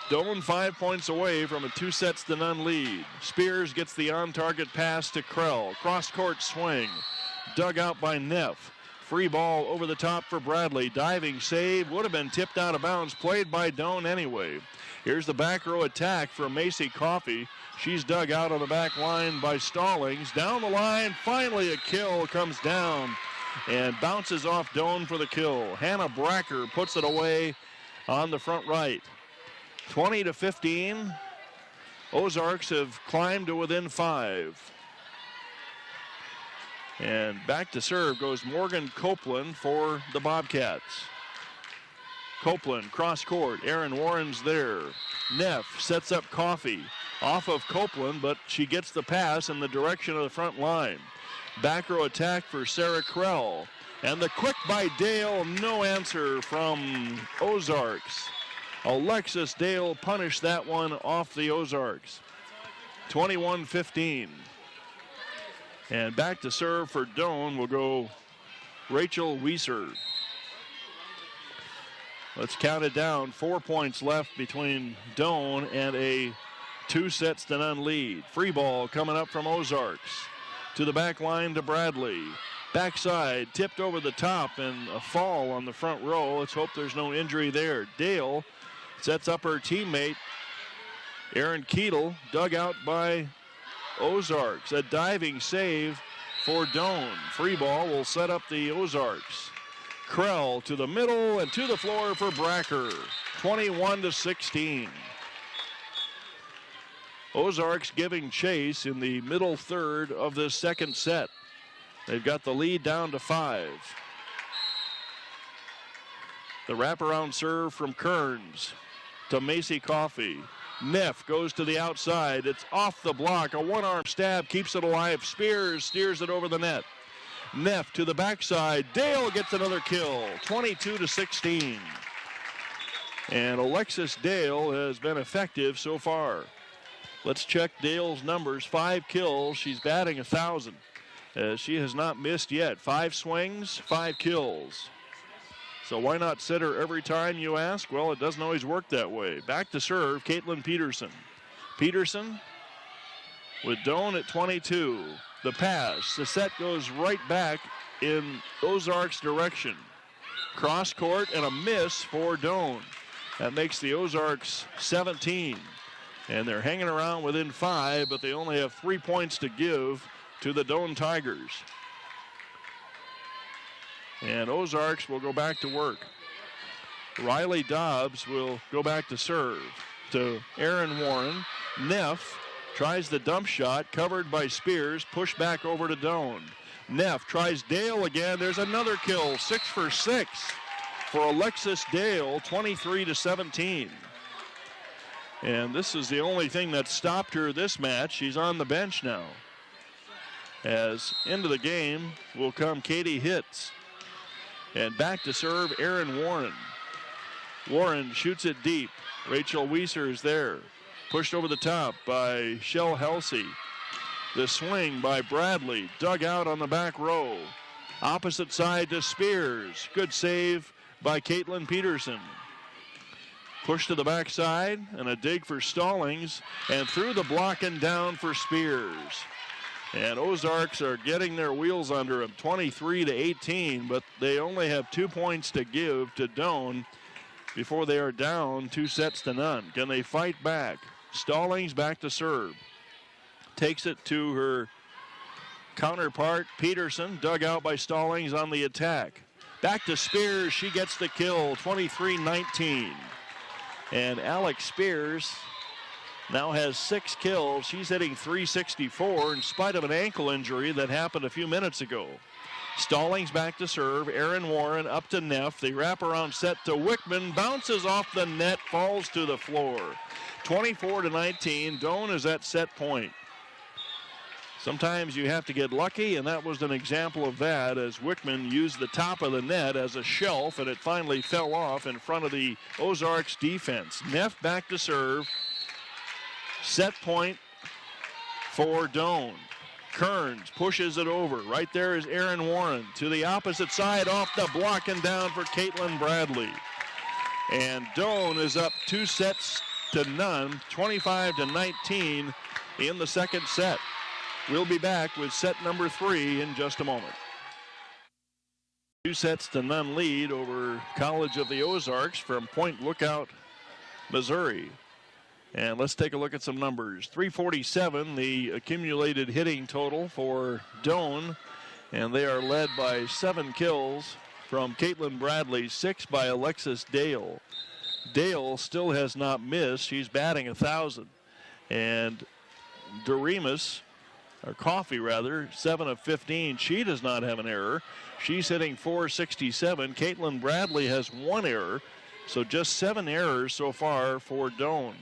Doane 5 points away from a 2-0 lead. Spears gets the on-target pass to Krell. Cross-court swing. Dug out by Neff. Free ball over the top for Bradley. Diving save. Would have been tipped out of bounds. Played by Doane anyway. Here's the back row attack for Macy Coffey. She's dug out on the back line by Stallings. Down the line. Finally a kill comes down and bounces off Doane for the kill. Hannah Bracker puts it away on the front right. 20-15. Ozarks have climbed to within 5. And back to serve goes Morgan Copeland for the Bobcats. Copeland, cross court. Aaron Warren's there. Neff sets up Coffey. Off of Copeland, but she gets the pass in the direction of the front line. Back row attack for Sarah Krell. And the quick by Dale, no answer from Ozarks. Alexis Dale punished that one off the Ozarks. 21-15. And back to serve for Doane will go Rachel Weiser. Let's count it down. 4 points left between Doane and a 2-0 lead. Free ball coming up from Ozarks. To the back line to Bradley. Backside, tipped over the top, and a fall on the front row. Let's hope there's no injury there. Dale sets up her teammate, Aaron Keetle, dug out by Ozarks. A diving save for Doane. Free ball will set up the Ozarks. Krell to the middle and to the floor for Bracker. 21-16. Ozarks giving chase in the middle third of this second set. They've got the lead down to 5. The wraparound serve from Kearns to Macy Coffey. Neff goes to the outside. It's off the block. A one-arm stab keeps it alive. Spears steers it over the net. Neff to the backside. Dale gets another kill. 22-16. And Alexis Dale has been effective so far. Let's check Dale's numbers. 5 kills. She's batting 1,000. She has not missed yet. 5 swings, 5 kills. So why not sit her every time, you ask? Well, it doesn't always work that way. Back to serve, Caitlin Peterson. Peterson with Doane at 22. The pass. The set goes right back in Ozarks' direction. Cross court and a miss for Doane. That makes the Ozarks 17. And they're hanging around within 5, but they only have 3 points to give to the Doane Tigers. And Ozarks will go back to work. Riley Dobbs will go back to serve to Aaron Warren. Neff tries the dump shot, covered by Spears, pushed back over to Doane. Neff tries Dale again. There's another kill, 6 for 6 for Alexis Dale, 23-17. And this is the only thing that stopped her this match. She's on the bench now. As into the game will come Katie Hitz. And back to serve Aaron Warren. Warren shoots it deep. Rachel Weiser is there. Pushed over the top by Shell Helsey. The swing by Bradley. Dug out on the back row. Opposite side to Spears. Good save by Caitlin Peterson. Push to the backside and a dig for Stallings. And through the block and down for Spears. And Ozarks are getting their wheels under them, 23-18, but they only have 2 points to give to Doane before they are down 2-0. Can they fight back? Stallings back to serve. Takes it to her counterpart, Peterson, dug out by Stallings on the attack. Back to Spears, she gets the kill, 23-19. And Alex Spears now has 6 kills. She's hitting .364 in spite of an ankle injury that happened a few minutes ago. Stallings back to serve. Aaron Warren up to Neff. The wraparound set to Wickman. Bounces off the net, falls to the floor. 24-19. Doane is at set point. Sometimes you have to get lucky, and that was an example of that as Wickman used the top of the net as a shelf, and it finally fell off in front of the Ozarks defense. Neff back to serve. Set point for Doane. Kearns pushes it over. Right there is Aaron Warren. To the opposite side, off the block and down for Caitlin Bradley. And Doane is up 2-0, 25-19 in the second set. We'll be back with set number 3 in just a moment. 2-0 lead over College of the Ozarks from Point Lookout, Missouri. And let's take a look at some numbers. 347, the accumulated hitting total for Doane. And they are led by 7 kills from Caitlin Bradley, 6 by Alexis Dale. Dale still has not missed. She's batting 1,000. And Doremus, or Coffey rather, 7 of 15. She does not have an error. She's hitting .467. Caitlin Bradley has 1 error. So just 7 errors so far for Doane.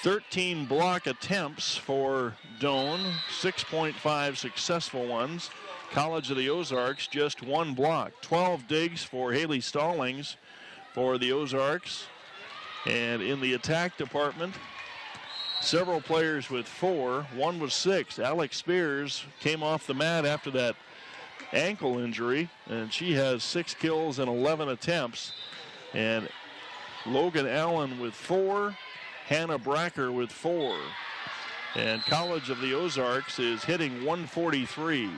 13 block attempts for Doane, 6.5 successful ones. College of the Ozarks, just 1 block. 12 digs for Haley Stallings for the Ozarks. And in the attack department, several players with 4. One was 6. Alex Spears came off the mat after that ankle injury, and she has 6 kills and 11 attempts. And Logan Allen with 4. Hannah Bracker with 4. And College of the Ozarks is hitting .143.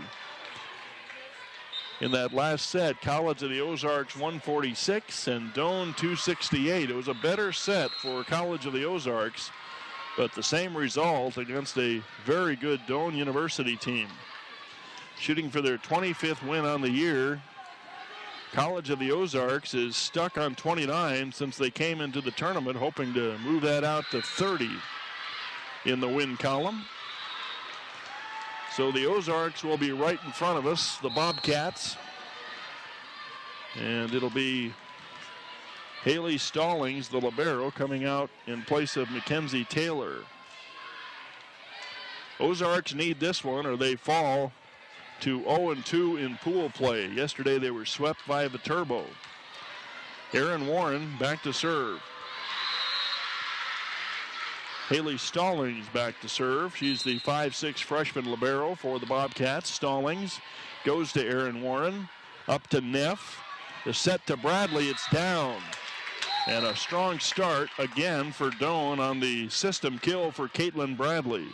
In that last set, College of the Ozarks 146 and Doane 268. It was a better set for College of the Ozarks, but the same result against a very good Doane University team. Shooting for their 25th win on the year, College of the Ozarks is stuck on 29 since they came into the tournament, hoping to move that out to 30 in the win column. So the Ozarks will be right in front of us, the Bobcats. And it'll be Haley Stallings, the libero, coming out in place of Mackenzie Taylor. Ozarks need this one or they fall to 0-2 in pool play. Yesterday they were swept by the Turbo. Aaron Warren back to serve. Haley Stallings back to serve. She's the 5'6" freshman libero for the Bobcats. Stallings goes to Aaron Warren. Up to Neff. The set to Bradley. It's down. And a strong start again for Doane on the system kill for Caitlin Bradley.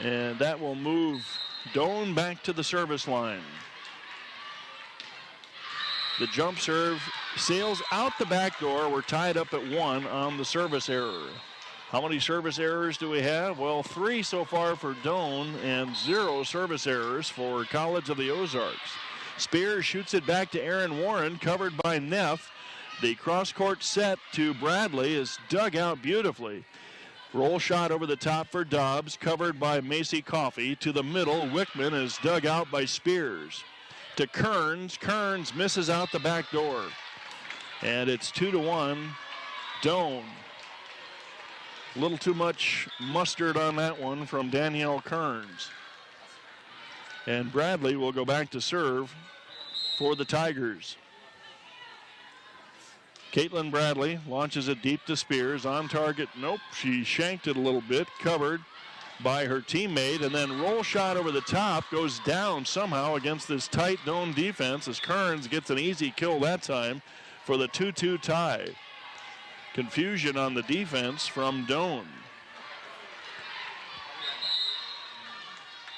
And that will move Doane back to the service line. The jump serve sails out the back door. We're tied up at 1 on the service error. How many service errors do we have? Well, 3 so far for Doane and 0 service errors for College of the Ozarks. Spears shoots it back to Aaron Warren, covered by Neff. The cross-court set to Bradley is dug out beautifully. Roll shot over the top for Dobbs, covered by Macy Coffey. To the middle, Wickman is dug out by Spears. To Kearns. Kearns misses out the back door. And it's 2-1, Doane. A little too much mustard on that one from Danielle Kearns. And Bradley will go back to serve for the Tigers. Caitlin Bradley launches it deep to Spears. On target, nope, she shanked it a little bit, covered by her teammate, and then roll shot over the top, goes down somehow against this tight Doane defense as Kearns gets an easy kill that time for the 2-2 tie. Confusion on the defense from Doane.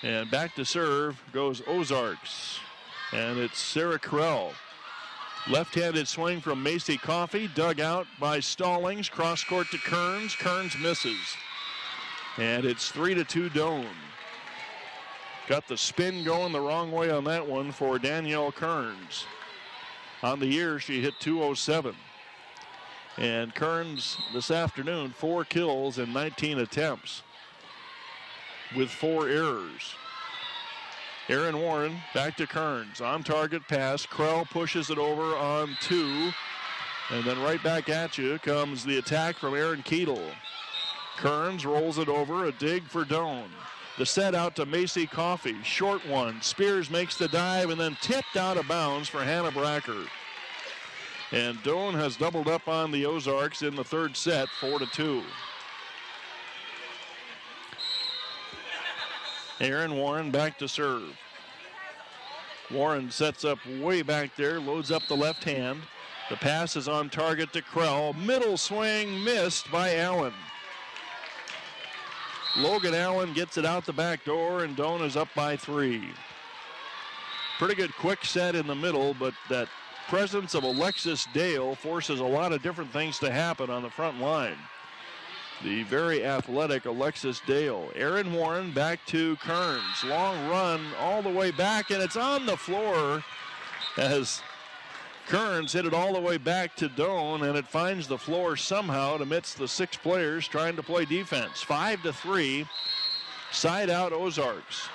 And back to serve goes Ozarks. And it's Sarah Carell. Left-handed swing from Macy Coffey, dug out by Stallings. Cross court to Kearns. Kearns misses. And it's 3-2 Doane. Got the spin going the wrong way on that one for Danielle Kearns. On the year, she hit .207. And Kearns this afternoon, 4 kills in 19 attempts with 4 errors. Aaron Warren back to Kearns. On target pass. Krell pushes it over on 2. And then right back at you comes the attack from Aaron Keetle. Kearns rolls it over. A dig for Doane. The set out to Macy Coffey. Short one. Spears makes the dive and then tipped out of bounds for Hannah Bracker. And Doane has doubled up on the Ozarks in the third set, 4-2. Aaron Warren back to serve. Warren sets up way back there, loads up the left hand. The pass is on target to Krell. Middle swing missed by Allen. Logan Allen gets it out the back door, and Doane is up by 3. Pretty good quick set in the middle, but that presence of Alexis Dale forces a lot of different things to happen on the front line. The very athletic Alexis Dale. Aaron Warren back to Kearns. Long run all the way back, and it's on the floor as Kearns hit it all the way back to Doane, and it finds the floor somehow amidst the 6 players trying to play defense. 5-3, side out Ozarks.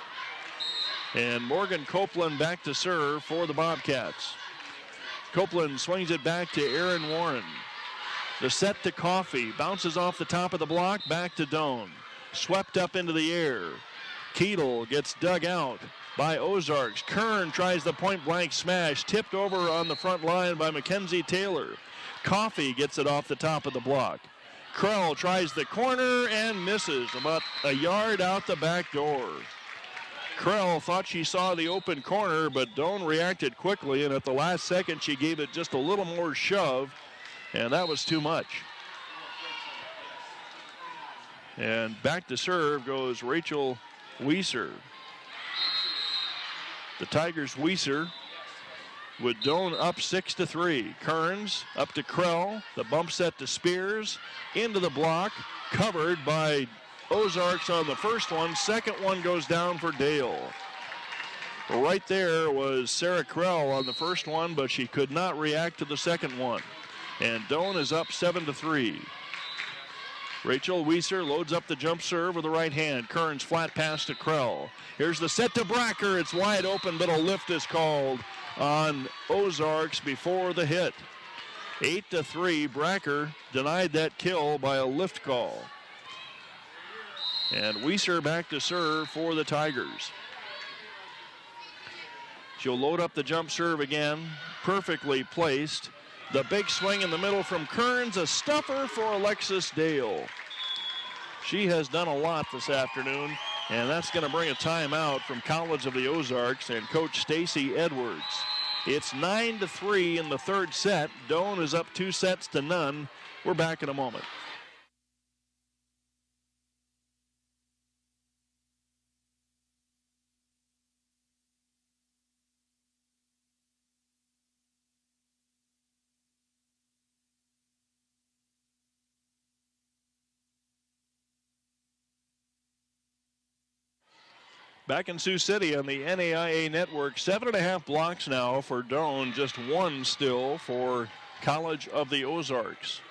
And Morgan Copeland back to serve for the Bobcats. Copeland swings it back to Aaron Warren. The set to Coffey, bounces off the top of the block, back to Doane. Swept up into the air. Keetle gets dug out by Ozarks. Kern tries the point-blank smash, tipped over on the front line by Mackenzie Taylor. Coffey gets it off the top of the block. Krell tries the corner and misses about a yard out the back door. Krell thought she saw the open corner, but Doane reacted quickly, and at the last second she gave it just a little more shove, and that was too much. And back to serve goes Rachel Weiser. The Tigers Weiser with Doane up 6-3. Kearns up to Krell. The bump set to Spears. Into the block. Covered by Ozarks on the first one. Second one goes down for Dale. Right there was Sarah Krell on the first one, but she could not react to the second one. And Doane is up 7-3. Rachel Weiser loads up the jump serve with the right hand. Kearns flat pass to Krell. Here's the set to Bracker. It's wide open, but a lift is called on Ozarks before the hit. 8-3. Bracker denied that kill by a lift call. And Weiser back to serve for the Tigers. She'll load up the jump serve again. Perfectly placed. The big swing in the middle from Kearns, a stuffer for Alexis Dale. She has done a lot this afternoon, and that's going to bring a timeout from College of the Ozarks and Coach Stacy Edwards. It's 9-3 in the third set. Doane is up 2-0. We're back in a moment. Back in Sioux City on the NAIA network, 7.5 blocks now for Doane, just one still for College of the Ozarks.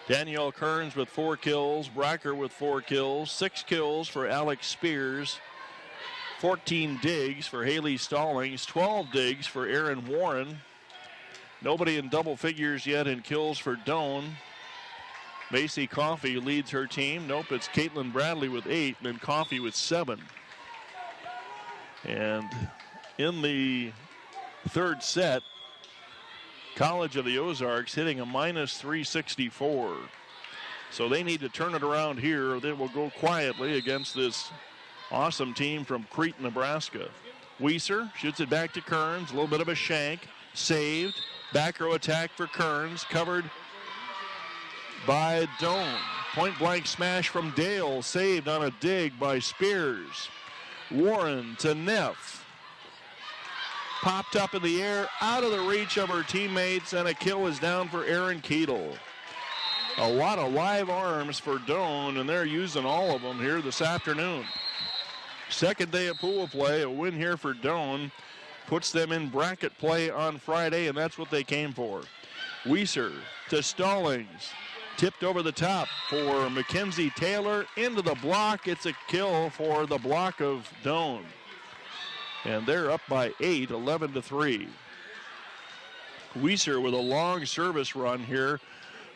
Danielle Kearns with 4 kills, Bracker with 4 kills, 6 kills for Alex Spears, 14 digs for Haley Stallings, 12 digs for Aaron Warren. Nobody in double figures yet in kills for Doane. Macy Coffey leads her team. Nope, it's Caitlin Bradley with 8 and then Coffey with 7. And in the third set, College of the Ozarks hitting a -364. So they need to turn it around here, or they will go quietly against this awesome team from Crete, Nebraska. Weiser shoots it back to Kearns, a little bit of a shank, saved. Back row attack for Kearns, covered by Doane. Point blank smash from Dale, saved on a dig by Spears. Warren to Neff. Popped up in the air, out of the reach of her teammates, and a kill is down for Erin Keetle. A lot of live arms for Doane, and they're using all of them here this afternoon. Second day of pool play, a win here for Doane puts them in bracket play on Friday, and that's what they came for. Weiser to Stallings. Tipped over the top for Mackenzie Taylor into the block. It's a kill for the block of Doane. And they're up by 8, 11-3. Weiser with a long service run here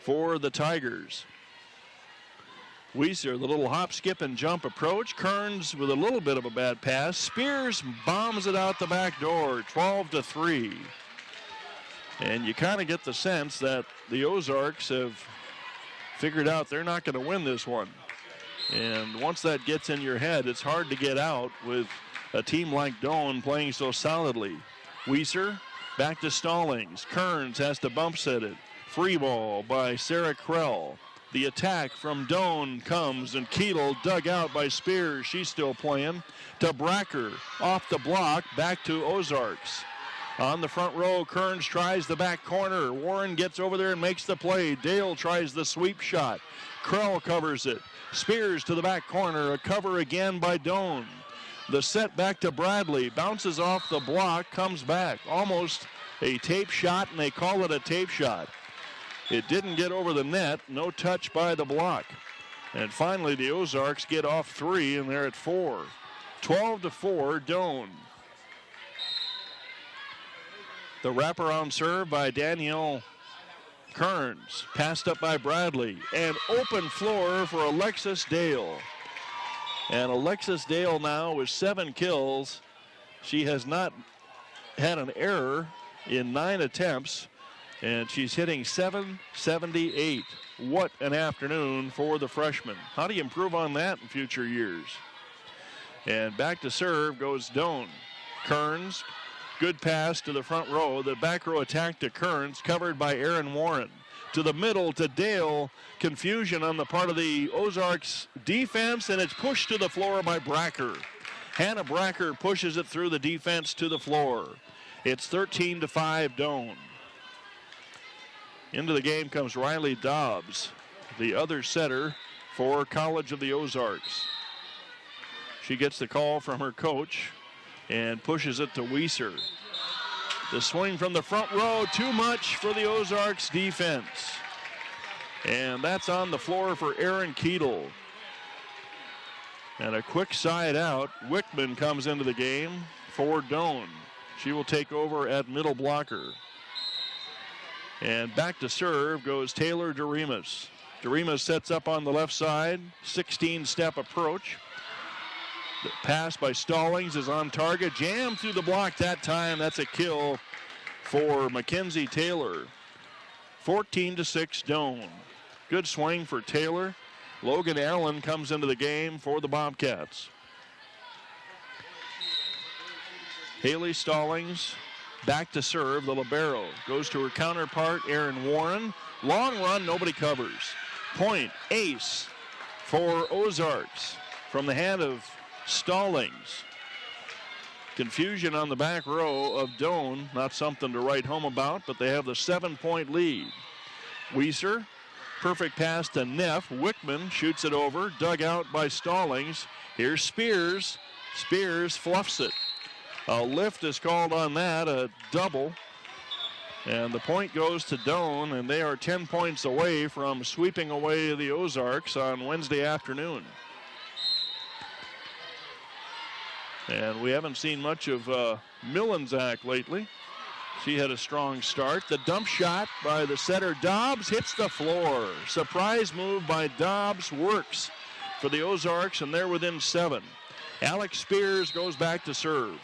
for the Tigers. Weiser, the little hop, skip, and jump approach. Kearns with a little bit of a bad pass. Spears bombs it out the back door, 12-3. And you kind of get the sense that the Ozarks have figured out they're not going to win this one. And once that gets in your head, it's hard to get out with a team like Doane playing so solidly. Weiser back to Stallings. Kearns has to bump set it. Free ball by Sarah Krell. The attack from Doane comes, and Keetle dug out by Spears. She's still playing. To Bracker, off the block, back to Ozarks. On the front row, Kearns tries the back corner. Warren gets over there and makes the play. Dale tries the sweep shot. Krell covers it. Spears to the back corner. A cover again by Doane. The set back to Bradley. Bounces off the block, comes back. Almost a tape shot, and they call it a tape shot. It didn't get over the net. No touch by the block. And finally, the Ozarks get off 3, and they're at 4. 12-4, Doane. The wraparound serve by Danielle Kearns. Passed up by Bradley. And open floor for Alexis Dale. And Alexis Dale now with 7 kills. She has not had an error in 9 attempts. And she's hitting .778. What an afternoon for the freshman. How do you improve on that in future years? And back to serve goes Doane. Kearns. Good pass to the front row. The back row attack to Kearns, covered by Aaron Warren. To the middle to Dale. Confusion on the part of the Ozarks defense, and it's pushed to the floor by Bracker. Hannah Bracker pushes it through the defense to the floor. It's 13-5 Doane. Into the game comes Riley Dobbs, the other setter for College of the Ozarks. She gets the call from her coach and pushes it to Weiser. The swing from the front row, too much for the Ozarks defense. And that's on the floor for Erin Keetle. And a quick side out. Wickman comes into the game for Doane. She will take over at middle blocker. And back to serve goes Taylor Doremus. Doremus sets up on the left side, 16-step approach. The pass by Stallings is on target. Jammed through the block that time. That's a kill for Mackenzie Taylor. 14-6 Doane. Good swing for Taylor. Logan Allen comes into the game for the Bobcats. Haley Stallings Back to serve, the libero. Goes to her counterpart, Erin Warren. Long run, nobody covers. Point, ace for Ozarks from the hand of Stallings. Confusion on the back row of Doane. Not something to write home about, but they have the 7-point lead. Weiser, perfect pass to Neff. Wickman shoots it over, dug out by Stallings. Here's Spears. Spears fluffs it. A lift is called on that, a double. And the point goes to Doane, and they are 10 points away from sweeping away the Ozarks on Wednesday afternoon. And we haven't seen much of Millensack lately. She had a strong start. The dump shot by the setter Dobbs hits the floor. Surprise move by Dobbs works for the Ozarks, and they're within 7. Alex Spears goes back to serve.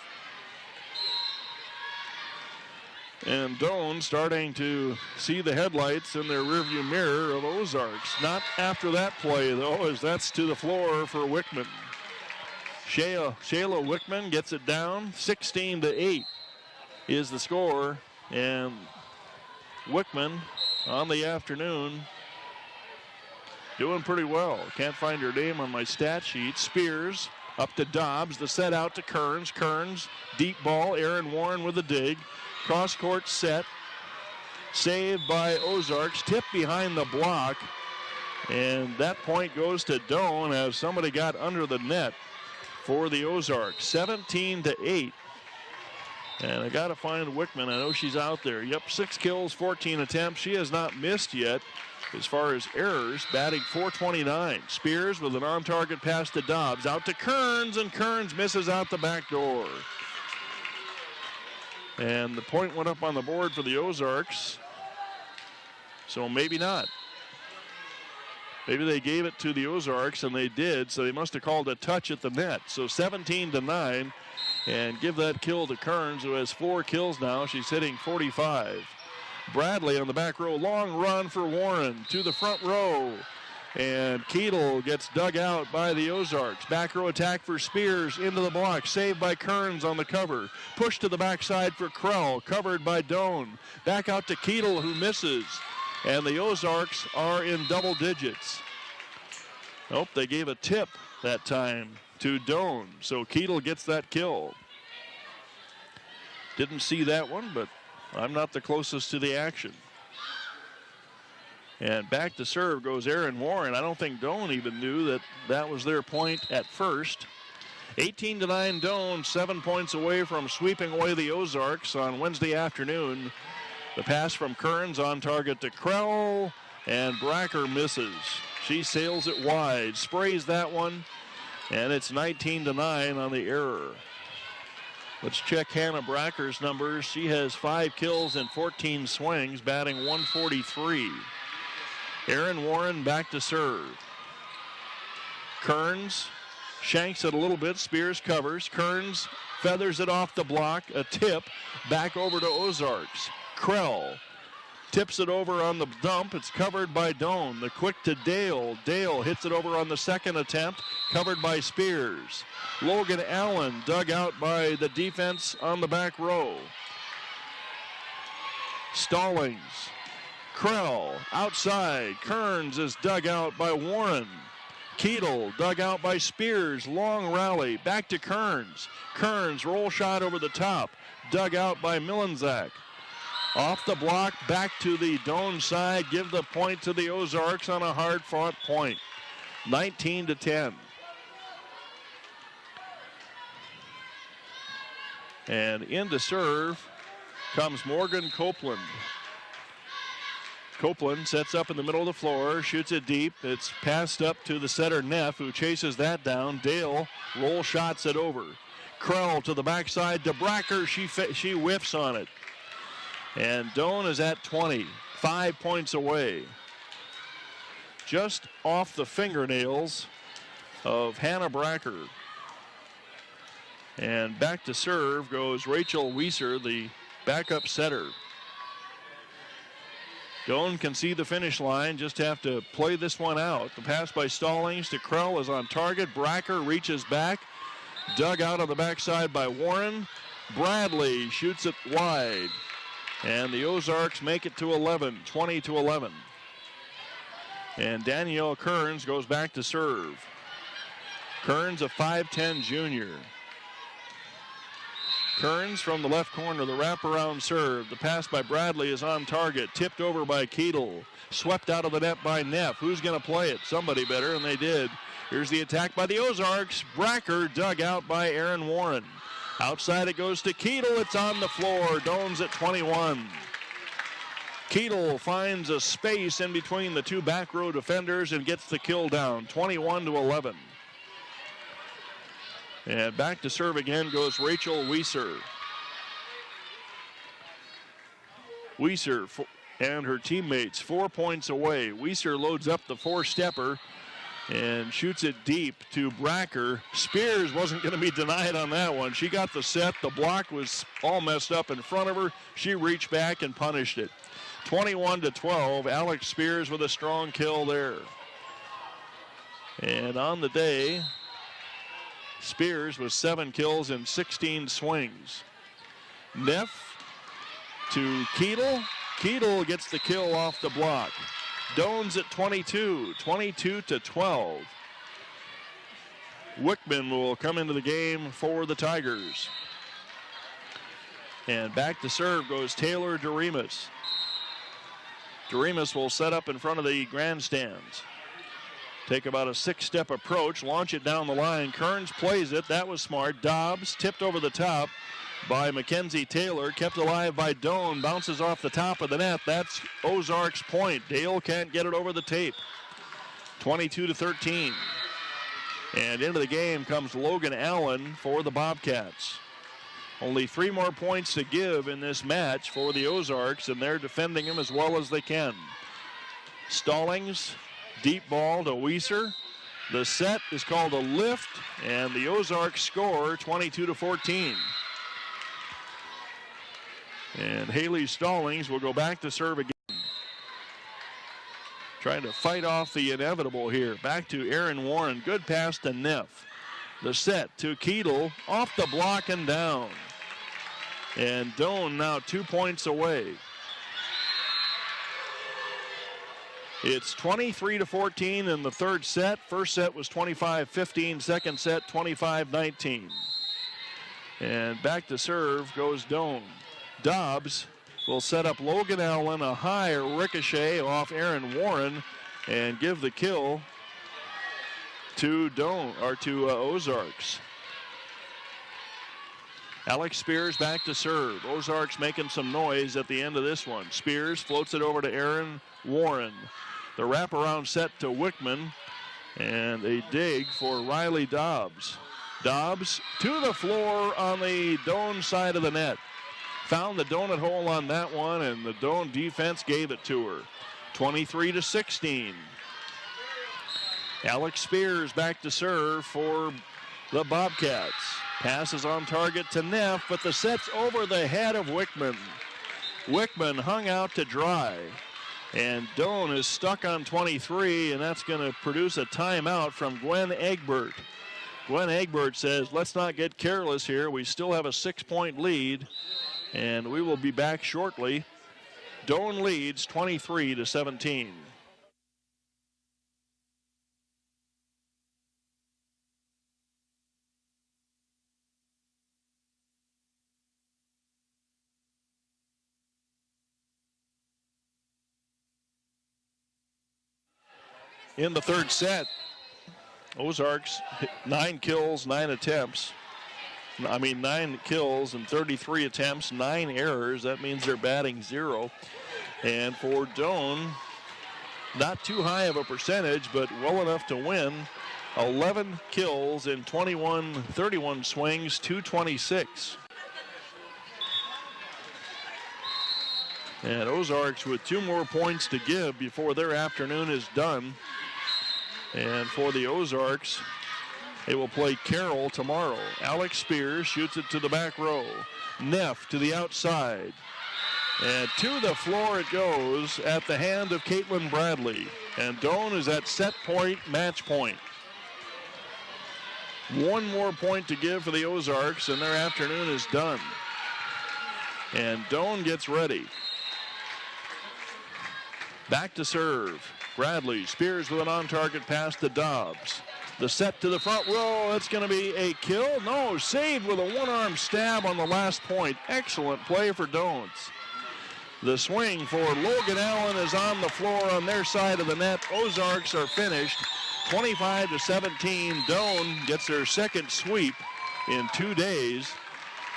And Doane starting to see the headlights in their rearview mirror of Ozarks. Not after that play, though, as that's to the floor for Wickman. Shayla Wickman gets it down. 16-8 is the score. And Wickman on the afternoon doing pretty well. Can't find her name on my stat sheet. Spears up to Dobbs. The set out to Kearns. Kearns, deep ball. Erin Warren with a dig. Cross-court set. Saved by Ozarks. Tip behind the block. And that point goes to Doane as somebody got under the net for the Ozarks. 17-8. And I got to find Wickman. I know she's out there. Yep, 6 kills, 14 attempts. She has not missed yet as far as errors, batting .429. Spears with an on-target pass to Dobbs. Out to Kearns, and Kearns misses out the back door. And the point went up on the board for the Ozarks. So maybe not. Maybe they gave it to the Ozarks, and they did, so they must have called a touch at the net. So 17-9, and give that kill to Kearns, who has 4 kills now. She's hitting .45. Bradley on the back row, long run for Warren to the front row. And Keedle gets dug out by the Ozarks. Back row attack for Spears into the block. Saved by Kearns on the cover. Push to the backside for Krell. Covered by Doane. Back out to Keedle, who misses. And the Ozarks are in double digits. Nope, they gave a tip that time to Doane. So Keedle gets that kill. Didn't see that one, but I'm not the closest to the action. And back to serve goes Erin Warren. I don't think Doane even knew that that was their point at first. 18-9 Doane, 7 points away from sweeping away the Ozarks on Wednesday afternoon. The pass from Kearns on target to Krell, and Bracker misses. She sails it wide, sprays that one, and it's 19-9 on the error. Let's check Hannah Bracker's numbers. She has 5 kills and 14 swings, batting .143. Erin Warren back to serve. Kearns shanks it a little bit. Spears covers. Kearns feathers it off the block. A tip back over to Ozarks. Krell tips it over on the dump. It's covered by Doane. The quick to Dale. Dale hits it over on the second attempt. Covered by Spears. Logan Allen dug out by the defense on the back row. Stallings. Krell outside. Kearns is dug out by Warren. Keedle dug out by Spears. Long rally. Back to Kearns. Kearns roll shot over the top. Dug out by Millensack. Off the block, back to the Doane side. Give the point to the Ozarks on a hard-fought point. 19-10. And in to serve comes Morgan Copeland. Copeland sets up in the middle of the floor, shoots it deep. It's passed up to the setter Neff, who chases that down. Dale roll shots it over. Krell to the backside to Bracker. She whiffs on it. And Doane is at 20, 5 points away. Just off the fingernails of Hannah Bracker. And back to serve goes Rachel Weiser, the backup setter. Doane can see the finish line, just have to play this one out. The pass by Stallings to Krell is on target. Bracker reaches back, dug out on the backside by Warren. Bradley shoots it wide. And the Ozarks make it to 11, 20-11. And Danielle Kearns goes back to serve. Kearns, a 5'10 junior. Kearns from the left corner, the wraparound serve. The pass by Bradley is on target. Tipped over by Keetle. Swept out of the net by Neff. Who's going to play it? Somebody better, and they did. Here's the attack by the Ozarks. Bracker dug out by Aaron Warren. Outside it goes to Keetle. It's on the floor. Doane's at 21. Keetle finds a space in between the two back row defenders and gets the kill down. 21-11. And back to serve again goes Rachel Weiser. Weiser and her teammates 4 points away. Weiser loads up the four-stepper and shoots it deep to Bracker. Spears wasn't going to be denied on that one. She got the set. The block was all messed up in front of her. She reached back and punished it. 21-12. Alex Spears with a strong kill there. And on the day, Spears with 7 kills and 16 swings. Neff to Keetle. Keetle gets the kill off the block. Doane's at 22, 22-12. Wickman will come into the game for the Tigers. And back to serve goes Taylor Doremus. Doremus will set up in front of the grandstands. Take about a 6-step approach, launch it down the line. Kearns plays it. That was smart. Dobbs tipped over the top by Mackenzie Taylor, kept alive by Doane, bounces off the top of the net. That's Ozarks' point. Dale can't get it over the tape. 22-13. And into the game comes Logan Allen for the Bobcats. Only 3 more points to give in this match for the Ozarks, and they're defending them as well as they can. Stallings, deep ball to Weiser. The set is called a lift, and the Ozarks score 22-14. And Haley Stallings will go back to serve again. Trying to fight off the inevitable here. Back to Aaron Warren. Good pass to Neff. The set to Keetle. Off the block and down. And Doane now 2 points away. It's 23-14 in the third set. First set was 25-15. Second set 25-19. And back to serve goes Doane. Dobbs will set up Logan Allen, a high ricochet off Aaron Warren, and give the kill to Ozarks. Alex Spears back to serve. Ozarks making some noise at the end of this one. Spears floats it over to Aaron Warren. The wraparound set to Wickman, and a dig for Riley Dobbs. Dobbs to the floor on the Doane side of the net. Found the donut hole on that one, and the Doane defense gave it to her. 23-16. Alex Spears back to serve for the Bobcats. Passes on target to Neff, but the set's over the head of Wickman. Wickman hung out to dry. And Doane is stuck on 23, and that's going to produce a timeout from Gwen Egbert. Gwen Egbert says, let's not get careless here. We still have a 6-point lead. And we will be back shortly. Doane leads 23-17. In the third set, Ozarks 9 kills, 9 attempts. 9 kills and 33 attempts, 9 errors. That means they're batting 0. And for Doane, not too high of a percentage, but well enough to win. 11 kills in 31 swings, 226. And Ozarks with 2 more points to give before their afternoon is done. And for the Ozarks, they will play Carroll tomorrow. Alex Spears shoots it to the back row. Neff to the outside. And to the floor it goes at the hand of Caitlin Bradley. And Doane is at set point, match point. One more point to give for the Ozarks, and their afternoon is done. And Doane gets ready. Back to serve. Bradley. Spears with an on-target pass to Dobbs. The set to the front row. It's going to be a kill. No, saved with a one-arm stab on the last point. Excellent play for Doane. The swing for Logan Allen is on the floor on their side of the net. Ozarks are finished 25-17. Doane gets their second sweep in 2 days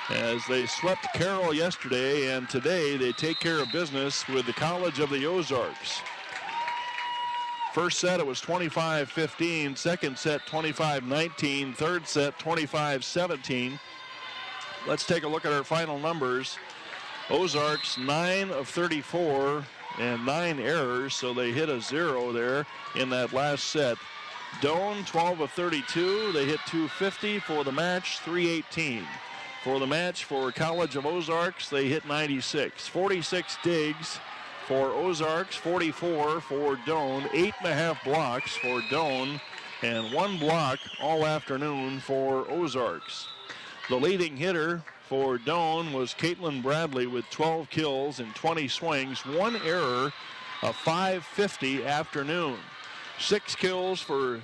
as they swept Carroll yesterday, and today they take care of business with the College of the Ozarks. First set it was 25-15, second set 25-19, third set 25-17. Let's take a look at our final numbers. Ozarks 9 of 34 and 9 errors, so they hit a 0 there in that last set. Doane 12 of 32, they hit 250 for the match, 318. For the match for College of Ozarks, they hit 96. 46 digs for Ozarks, 44 for Doane, 8.5 blocks for Doane, and 1 block all afternoon for Ozarks. The leading hitter for Doane was Caitlin Bradley with 12 kills and 20 swings, 1 error, a 550 afternoon. 6 kills for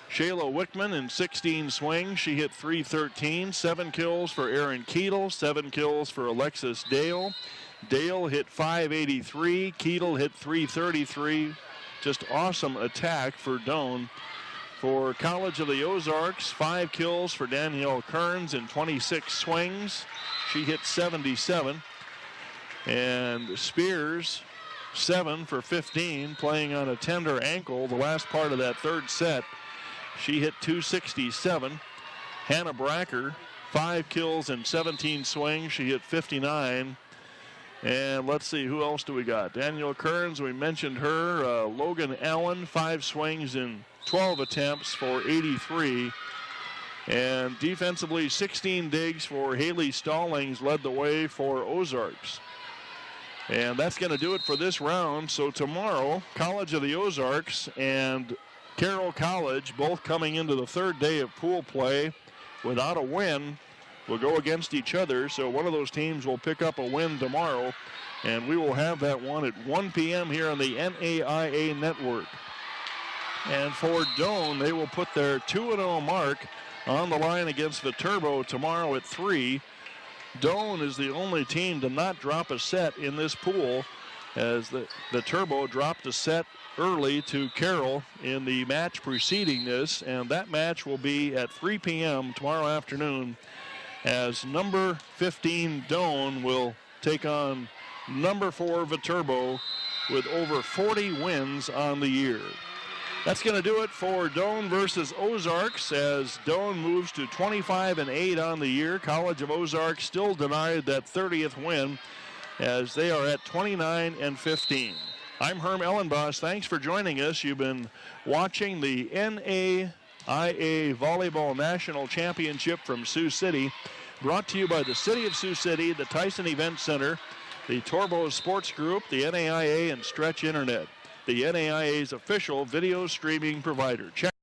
Shayla Wickman in 16 swings. She hit 313. 7 kills for Erin Keetle. 7 kills for Alexis Dale. Dale hit 583. Keetle hit 333. Just awesome attack for Doane. For College of the Ozarks, 5 kills for Danielle Kearns in 26 swings. She hit 77. And Spears, 7 for 15, playing on a tender ankle the last part of that third set. She hit 267. Hannah Bracker, 5 kills and 17 swings. She hit 59. And let's see, who else do we got? Danielle Kearns, we mentioned her. Logan Allen, 5 swings in 12 attempts for 83. And defensively, 16 digs for Haley Stallings led the way for Ozarks. And that's going to do it for this round. So tomorrow, College of the Ozarks and Carroll College, both coming into the third day of pool play without a win, will go against each other. So one of those teams will pick up a win tomorrow, and we will have that one at 1 p.m. here on the NAIA network. And for Doane, they will put their 2-0 mark on the line against Viterbo tomorrow at 3. Doane is the only team to not drop a set in this pool, as the Turbo dropped a set early to Carroll in the match preceding this, and that match will be at 3 p.m. tomorrow afternoon, as number 15 Doane will take on number 4 Viterbo with over 40 wins on the year. That's going to do it for Doane versus Ozarks, as Doane moves to 25-8 on the year. College of Ozarks still denied that 30th win, as they are at 29-15. I'm Herm Ellenboss. Thanks for joining us. You've been watching the NAIA Volleyball National Championship from Sioux City, brought to you by the City of Sioux City, the Tyson Event Center, the Torbo Sports Group, the NAIA, and Stretch Internet, the NAIA's official video streaming provider. Check